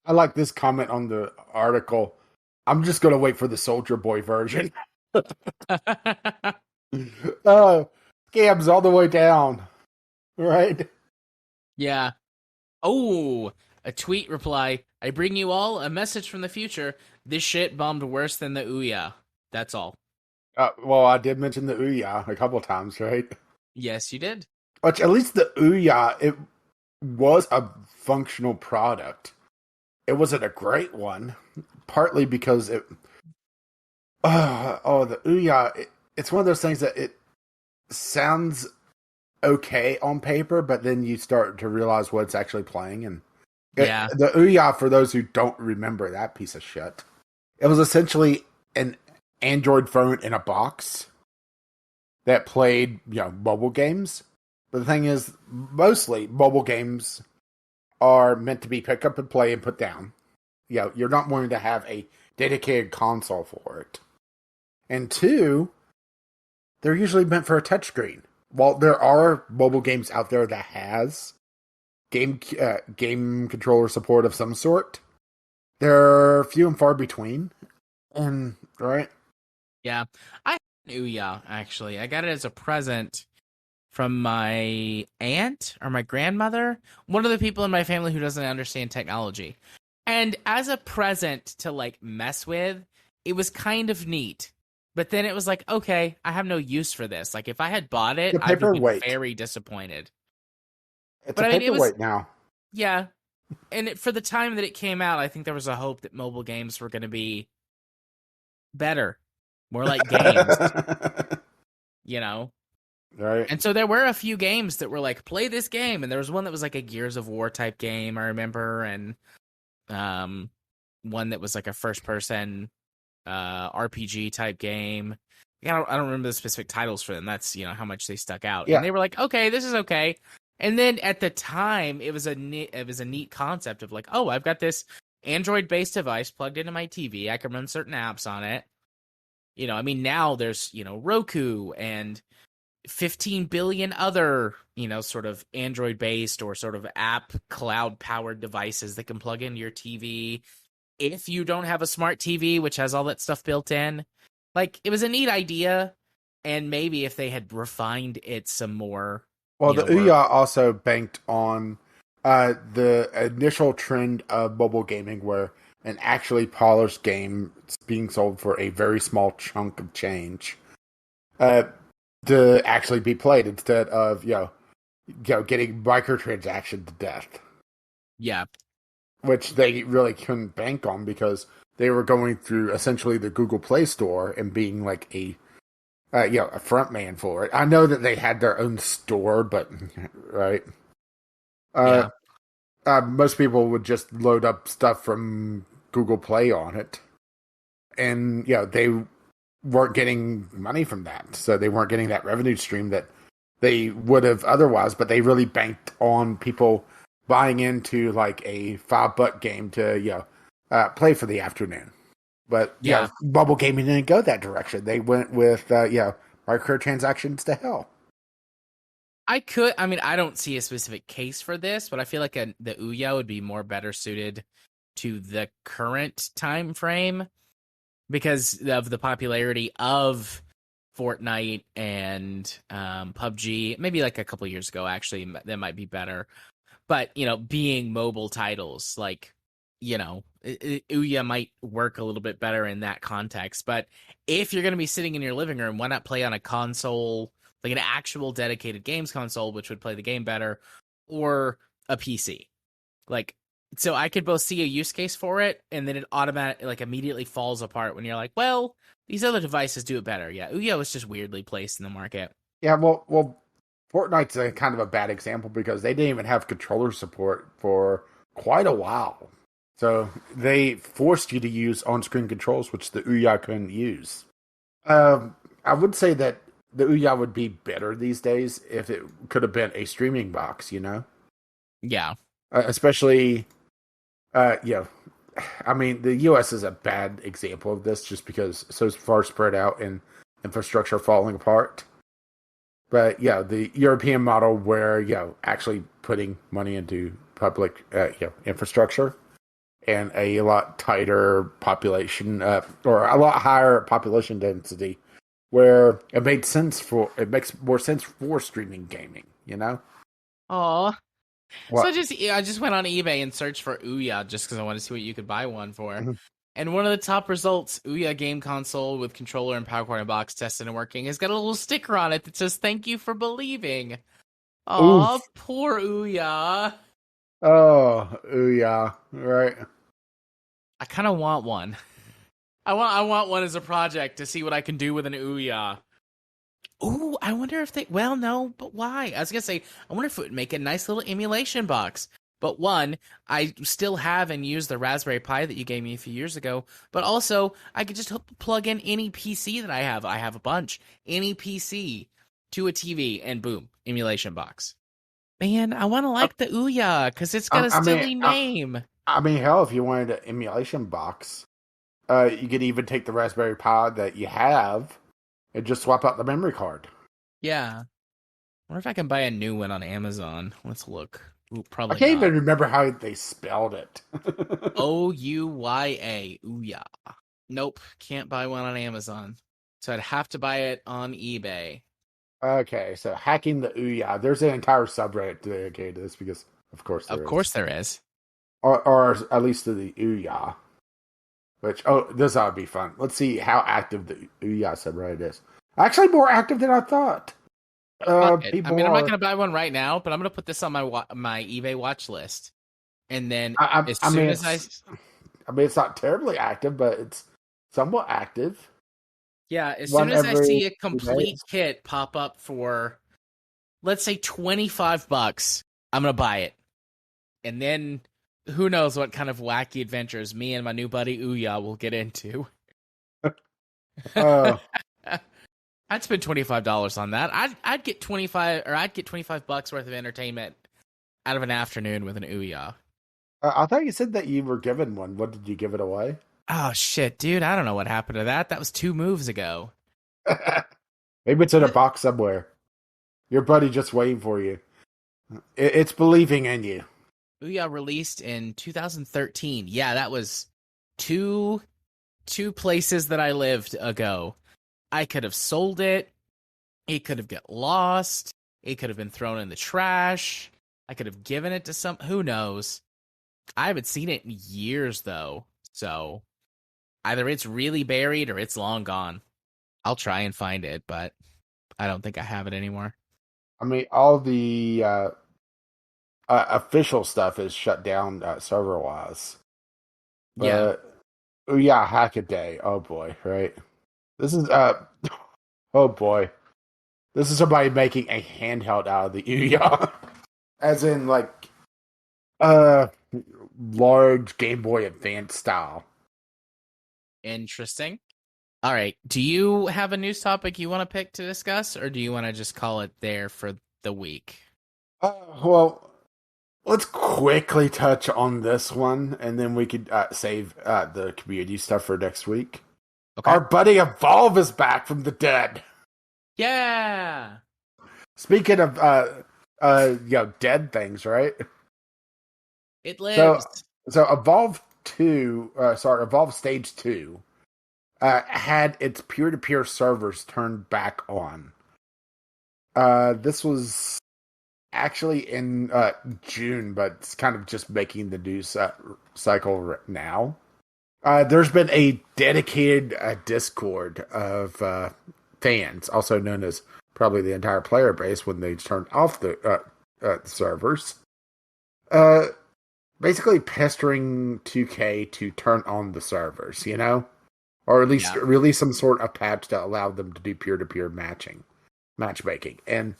[SPEAKER 2] I like this comment on the article. I'm just gonna wait for the Soldier Boy version. Scams all the way down. Right?
[SPEAKER 1] Yeah. Oh, a tweet reply. I bring you all a message from the future. This shit bombed worse than the Ouya. That's all.
[SPEAKER 2] Well, I did mention the Ouya a couple times, right?
[SPEAKER 1] Yes, you did.
[SPEAKER 2] Which, at least the Ouya, it was a functional product. It wasn't a great one, partly because it... the Ouya, it's one of those things that it sounds okay on paper, but then you start to realize what it's actually playing. And
[SPEAKER 1] yeah.
[SPEAKER 2] The Ouya, for those who don't remember that piece of shit, it was essentially an Android phone in a box that played, mobile games. But the thing is, mostly mobile games are meant to be pick up and play and put down. You're not wanting to have a dedicated console for it. And two, they're usually meant for a touchscreen. While there are mobile games out there that has game controller support of some sort, they're few and far between. And right,
[SPEAKER 1] Yeah, I had an Ouya actually. I got it as a present from my aunt or my grandmother, one of the people in my family who doesn't understand technology. And as a present to like mess with, it was kind of neat. But then it was like, okay, I have no use for this. Like if I had bought it,
[SPEAKER 2] the
[SPEAKER 1] I would be
[SPEAKER 2] paperweight.
[SPEAKER 1] very disappointed.
[SPEAKER 2] It's
[SPEAKER 1] But
[SPEAKER 2] a
[SPEAKER 1] I mean, it was,
[SPEAKER 2] paperweight now.
[SPEAKER 1] yeah. And for the time that it came out, I think there was a hope that mobile games were going to be better, more like games, you know?
[SPEAKER 2] Right.
[SPEAKER 1] And so there were a few games that were like, play this game. And there was one that was like a Gears of War type game, I remember. And one that was like a first person RPG type game. I don't remember the specific titles for them. That's, how much they stuck out.
[SPEAKER 2] Yeah.
[SPEAKER 1] And they were like, okay, this is okay. And then at the time, it was a neat concept of like, oh, I've got this Android-based device plugged into my TV. I can run certain apps on it. Now there's, Roku and 15 billion other, sort of Android-based or sort of app cloud-powered devices that can plug into your TV. If you don't have a smart TV, which has all that stuff built in, like, it was a neat idea. And maybe if they had refined it some more.
[SPEAKER 2] Well, the Ouya also banked on the initial trend of mobile gaming where an actually polished game is being sold for a very small chunk of change to actually be played instead of, getting microtransactions to death.
[SPEAKER 1] Yeah.
[SPEAKER 2] Which they really couldn't bank on because they were going through essentially the Google Play Store and being like a front man for it. I know that they had their own store, but right. Most people would just load up stuff from Google Play on it. And they weren't getting money from that. So they weren't getting that revenue stream that they would have otherwise, but they really banked on people buying into like a $5 game to play for the afternoon. But mobile gaming didn't go that direction. They went with microtransactions to hell.
[SPEAKER 1] I don't see a specific case for this, but I feel like the Ouya would be more better suited to the current time frame because of the popularity of Fortnite and PUBG. Maybe like a couple years ago, actually, that might be better. But, being mobile titles, like, Ouya might work a little bit better in that context. But if you're going to be sitting in your living room, why not play on a console, like an actual dedicated games console, which would play the game better, or a PC? Like, so I could both see a use case for it, and then it automatically, like, immediately falls apart when you're like, well, these other devices do it better. Yeah, Ouya was just weirdly placed in the market.
[SPEAKER 2] Yeah, well, Fortnite's a kind of a bad example because they didn't even have controller support for quite a while. So they forced you to use on-screen controls, which the Ouya couldn't use. I would say that the Ouya would be better these days if it could have been a streaming box,
[SPEAKER 1] Yeah.
[SPEAKER 2] Especially, I mean, the US is a bad example of this just because it's so far spread out and infrastructure falling apart. But the European model where actually putting money into public infrastructure and a lot tighter population or a lot higher population density, where it makes more sense for streaming gaming.
[SPEAKER 1] Aw.
[SPEAKER 2] What?
[SPEAKER 1] So I just went on eBay and searched for Ouya just because I wanted to see what you could buy one for.
[SPEAKER 2] Mhm.
[SPEAKER 1] And one of the top results, Ouya Game Console with controller and power cord and box tested and working, has got a little sticker on it that says, "Thank you for believing." Aw,
[SPEAKER 2] Oof.
[SPEAKER 1] poor Ouya.
[SPEAKER 2] Oh, Ouya, right.
[SPEAKER 1] I kind of want one. I want one as a project to see what I can do with an Ouya. Ooh, I wonder if well, no, but why? I was gonna say, I wonder if it would make a nice little emulation box. But one, I still have and use the Raspberry Pi that you gave me a few years ago. But also, I could just plug in any PC that I have. I have a bunch. Any PC. to a TV, and boom, emulation box. Man, I want to
[SPEAKER 2] I,
[SPEAKER 1] like the Ouya because it's got a
[SPEAKER 2] I mean,
[SPEAKER 1] silly name.
[SPEAKER 2] I mean, hell, if you wanted an emulation box, you could even take the Raspberry Pi that you have and just swap out the memory card.
[SPEAKER 1] Yeah. I wonder if I can buy a new one on Amazon. Let's look. Ooh,
[SPEAKER 2] I
[SPEAKER 1] probably
[SPEAKER 2] can't
[SPEAKER 1] not.
[SPEAKER 2] even remember how they spelled it.
[SPEAKER 1] Ouya. Ouya. Nope, can't buy one on Amazon. So I'd have to buy it on eBay.
[SPEAKER 2] Okay, so hacking the Ouya. There's an entire subreddit dedicated to this because, of course,
[SPEAKER 1] Of
[SPEAKER 2] there is.
[SPEAKER 1] course there is.
[SPEAKER 2] Or at least to the Ouya. Which, this ought to be fun. Let's see how active the Ouya subreddit is. Actually, more active than I thought.
[SPEAKER 1] Fuck it. I
[SPEAKER 2] People
[SPEAKER 1] mean, I'm not
[SPEAKER 2] are.
[SPEAKER 1] gonna buy one right now, but I'm gonna put this on my eBay watch list. And then
[SPEAKER 2] I,
[SPEAKER 1] as
[SPEAKER 2] I
[SPEAKER 1] soon
[SPEAKER 2] mean,
[SPEAKER 1] as
[SPEAKER 2] it's not terribly active, but it's somewhat active.
[SPEAKER 1] as
[SPEAKER 2] One
[SPEAKER 1] soon as I
[SPEAKER 2] every
[SPEAKER 1] see a
[SPEAKER 2] 2
[SPEAKER 1] complete
[SPEAKER 2] days.
[SPEAKER 1] kit pop up for, let's say, $25, I'm gonna buy it. And then who knows what kind of wacky adventures me and my new buddy Ouya will get into.
[SPEAKER 2] Uh,
[SPEAKER 1] I'd spend $25 on that. I'd get $25 worth of entertainment out of an afternoon with an Ouya.
[SPEAKER 2] I thought you said that you were given one. What did you give it away?
[SPEAKER 1] Oh shit, dude! I don't know what happened to that. That was 2 moves ago.
[SPEAKER 2] Maybe it's in a box somewhere. Your buddy just waiting for you. It's believing in you.
[SPEAKER 1] Ouya released in 2013. Yeah, that was two places that I lived ago. I could have sold it. It could have got lost. It could have been thrown in the trash. I could have given it to some. Who knows? I haven't seen it in years though. So either it's really buried or it's long gone. I'll try and find it, but I don't think I have it anymore.
[SPEAKER 2] I mean, all the official stuff is shut down server wise.
[SPEAKER 1] Yeah.
[SPEAKER 2] But yeah, Hackaday. Oh boy, right? This is oh boy. This is somebody making a handheld out of the Ouya. As in like large Game Boy Advance style.
[SPEAKER 1] Interesting. All right. Do you have a news topic you want to pick to discuss, or do you want to just call it there for the week?
[SPEAKER 2] Well, let's quickly touch on this one, and then we could save the community stuff for next week.
[SPEAKER 1] Okay.
[SPEAKER 2] Our buddy Evolve is back from the dead.
[SPEAKER 1] Yeah.
[SPEAKER 2] Speaking of dead things, right?
[SPEAKER 1] It lives.
[SPEAKER 2] So Evolve Evolve Stage 2 had its peer-to-peer servers turned back on. This was actually in June, but it's kind of just making the news cycle now. There's been a dedicated Discord of fans, also known as probably the entire player base when they turned off the servers. Basically pestering 2K to turn on the servers, you know? Or at least release some sort of patch to allow them to do peer-to-peer matchmaking. And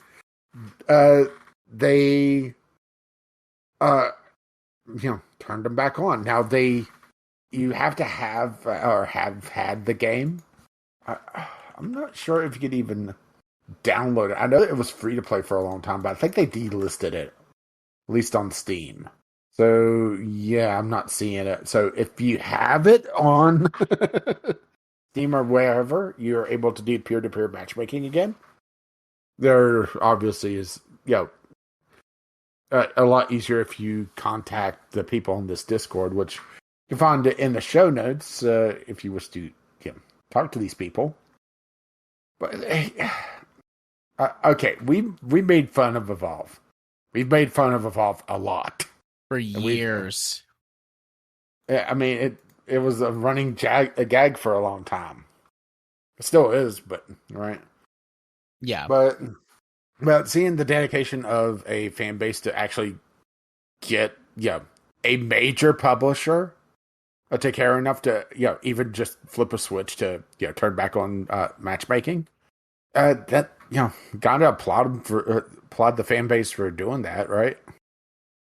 [SPEAKER 2] they turned them back on. Now you have to have or have had the game. I'm not sure if you could even download it. I know it was free to play for a long time, but I think they delisted it, at least on Steam. So yeah, I'm not seeing it. So if you have it on Steam or wherever, you're able to do peer-to-peer matchmaking again. There obviously is, a lot easier if you contact the people on this Discord, which you can find it in the show notes if you wish to talk to these people. But okay, we made fun of Evolve. We've made fun of Evolve a lot
[SPEAKER 1] For years.
[SPEAKER 2] I mean, it was a running gag for a long time. It still is, but right.
[SPEAKER 1] Yeah.
[SPEAKER 2] But seeing the dedication of a fan base to actually get a major publisher to care enough to even just flip a switch to turn back on matchmaking, that gotta applaud the fan base for doing that, right?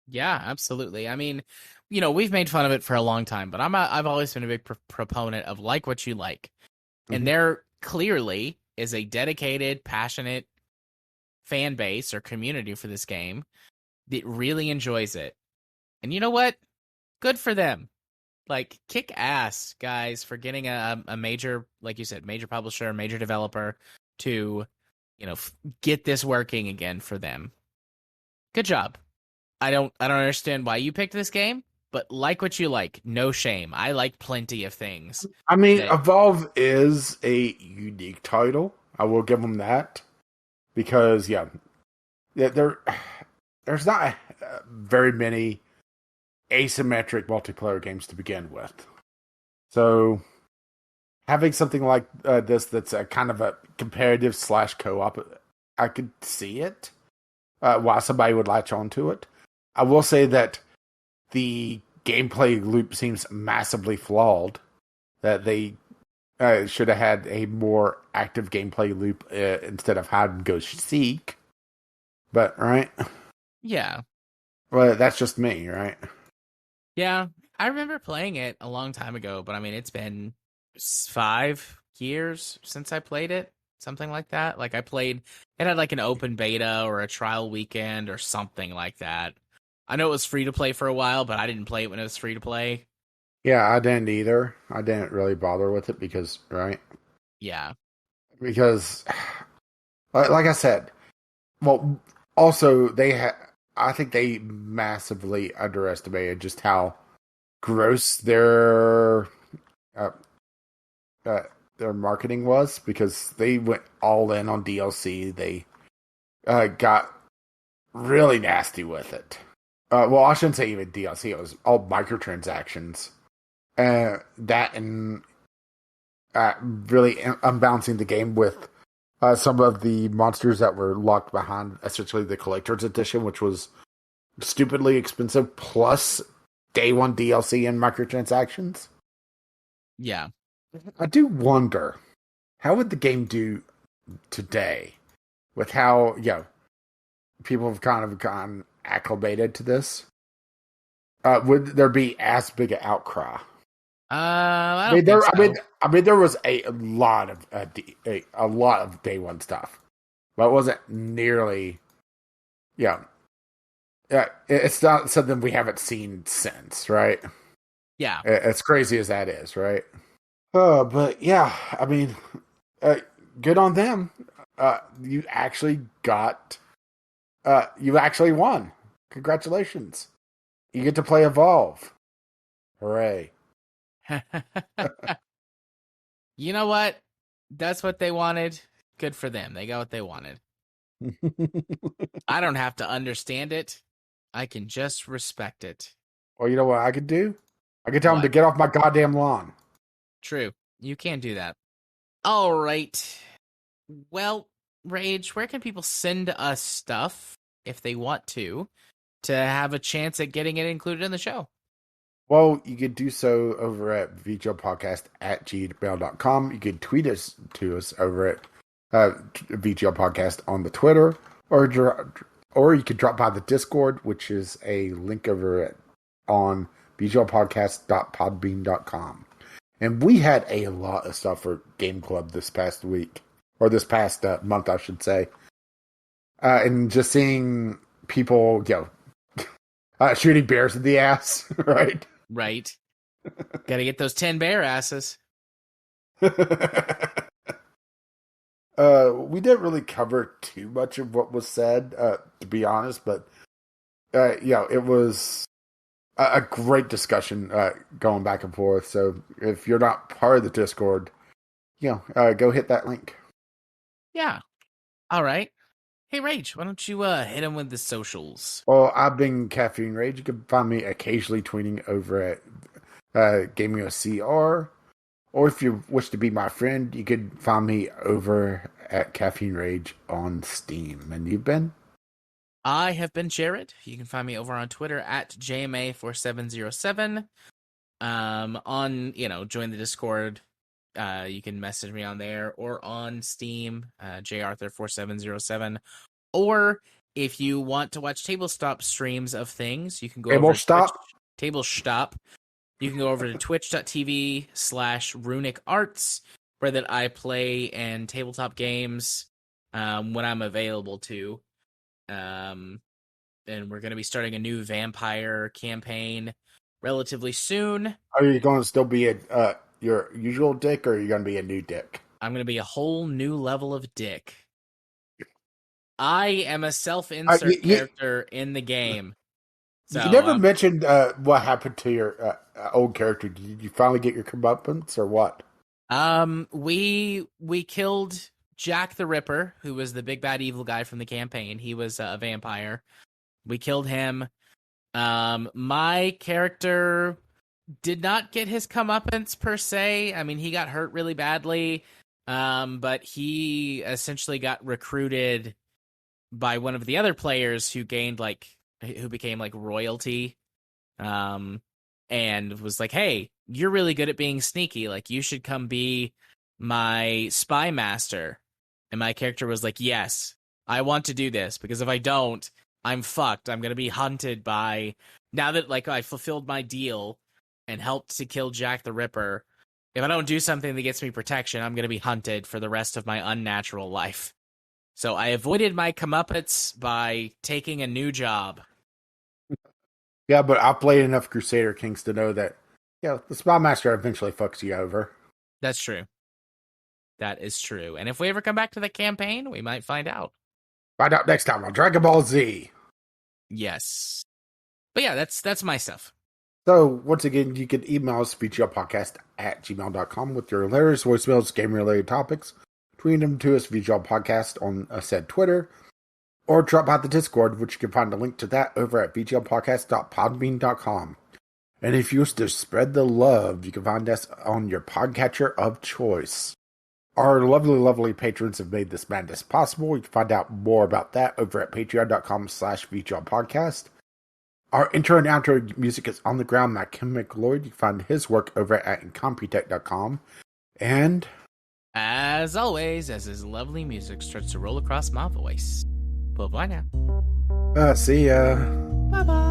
[SPEAKER 1] Yeah, absolutely. I mean, we've made fun of it for a long time, but I've always been a big proponent of like what you like. And there clearly is a dedicated, passionate fan base or community for this game that really enjoys it. And you know what? Good for them. Like, kick ass, guys, for getting a major, like you said, major publisher, major developer to, get this working again for them. Good job. I don't understand why you picked this game, but like what you like. No shame. I like plenty of things.
[SPEAKER 2] I mean,
[SPEAKER 1] That
[SPEAKER 2] Evolve is a unique title. I will give them that because there's not very many asymmetric multiplayer games to begin with. So having something like this that's a kind of a competitive / co-op, I could see it. Why somebody would latch onto it. I will say that the gameplay loop seems massively flawed. That they should have had a more active gameplay loop instead of hide and go seek. But right,
[SPEAKER 1] yeah,
[SPEAKER 2] well, that's just me, right?
[SPEAKER 1] yeah. I remember playing it a long time ago, but I mean, it's been 5 years since I played it, something like that. Like I played, it had like an open beta or a trial weekend or something like that. I know it was free to play for a while, but I didn't play it when it was free to play.
[SPEAKER 2] Yeah, I didn't either. I didn't really bother with it because, right?
[SPEAKER 1] Yeah,
[SPEAKER 2] Because, like I said, well, also I think they massively underestimated just how gross uh, their marketing was because they went all in on DLC. They got really nasty with it. Well, I shouldn't say even DLC. It was all microtransactions. That and really unbalancing the game with some of the monsters that were locked behind essentially the collector's edition, which was stupidly expensive, plus day one DLC and microtransactions.
[SPEAKER 1] yeah.
[SPEAKER 2] I do wonder how would the game do today with how people have kind of gotten acclimated to this. Would there be as big an outcry?
[SPEAKER 1] I
[SPEAKER 2] I
[SPEAKER 1] don't
[SPEAKER 2] mean,
[SPEAKER 1] think so.
[SPEAKER 2] there was a lot of a lot of day one stuff, but it wasn't nearly. Yeah, it's not something we haven't seen since, right?
[SPEAKER 1] Yeah,
[SPEAKER 2] As crazy as that is, right? But yeah, I mean, good on them. You actually got. You actually won. Congratulations! You get to play Evolve. Hooray!
[SPEAKER 1] you know what? That's what they wanted. Good for them. They got what they wanted. I don't have to understand it. I can just respect it.
[SPEAKER 2] Well, you know what I could do? I could tell him to
[SPEAKER 1] What?
[SPEAKER 2] get off my goddamn lawn.
[SPEAKER 1] True. You can do that. All right. Well, Rage, where can people send us stuff if they want to have a chance at getting it included in the show?
[SPEAKER 2] Well, you could do so over at vglpodcast@gmail.com. You could tweet us to us over at VGL Podcast on the Twitter, or you could drop by the Discord, which is a link over on vglpodcast.podbean.com. And we had a lot of stuff for Gameclub this past week, or this past month, I should say. And just seeing people, shooting bears in the ass, right?
[SPEAKER 1] Right. Gotta get those 10 bear asses.
[SPEAKER 2] We didn't really cover too much of what was said, to be honest, but it was a great discussion going back and forth. So if you're not part of the Discord, go hit that link.
[SPEAKER 1] Yeah. All right. Hey, Rage, why don't you hit him with the socials?
[SPEAKER 2] Well, I've been Caffeine Rage. You can find me occasionally tweeting over at GamingOCR. Or if you wish to be my friend, you could find me over at Caffeine Rage on Steam. And you've been?
[SPEAKER 1] I have been Jared. You can find me over on Twitter at JMA4707. Join the Discord. You can message me on there or on Steam, jarthur4707. Or if you want to watch tabletop streams of things, you can go over to Twitch. Tabletop. You can go over to twitch.tv/runicarts, where that I play and tabletop games. when I'm available to. And we're going to be starting a new vampire campaign relatively soon.
[SPEAKER 2] Are you going to still be your usual Dick, or are you going to be a new Dick?
[SPEAKER 1] I'm going to be a whole new level of Dick. I am a self-insert character in the game. So
[SPEAKER 2] you never mentioned what happened to your old character. Did you finally get your comeuppance, or what?
[SPEAKER 1] We killed Jack the Ripper, who was the big bad evil guy from the campaign. He was a vampire. We killed him. My character did not get his comeuppance per se. I mean, he got hurt really badly. But he essentially got recruited by one of the other players who became like royalty. And was like, hey, you're really good at being sneaky. Like, you should come be my spy master. And my character was like, yes, I want to do this, because if I don't, I'm fucked. I'm going to be hunted by, now that like I fulfilled my deal and helped to kill Jack the Ripper. If I don't do something that gets me protection, I'm going to be hunted for the rest of my unnatural life. So I avoided my comeuppance by taking a new job.
[SPEAKER 2] Yeah, but I've played enough Crusader Kings to know that, yeah, the Spy Master eventually fucks you over.
[SPEAKER 1] That's true. That is true. And if we ever come back to the campaign, we might find out.
[SPEAKER 2] Find out next time on Dragon Ball Z.
[SPEAKER 1] Yes. But yeah, that's my stuff.
[SPEAKER 2] So, once again, you can email us, vglpodcast@gmail.com, with your letters, voicemails, game-related topics. Tweet them to us, VGLpodcast, on said Twitter. Or drop out the Discord, which you can find a link to that over at vglpodcast.podbean.com. And if you wish to spread the love, you can find us on your podcatcher of choice. Our lovely, lovely patrons have made this madness possible. You can find out more about that over at patreon.com/vglpodcast. Our intro and outro music is On the Ground by Kim McLeod. You can find his work over at incompetech.com. And
[SPEAKER 1] as always, as his lovely music starts to roll across my voice. Bye-bye now.
[SPEAKER 2] See ya.
[SPEAKER 1] Bye-bye.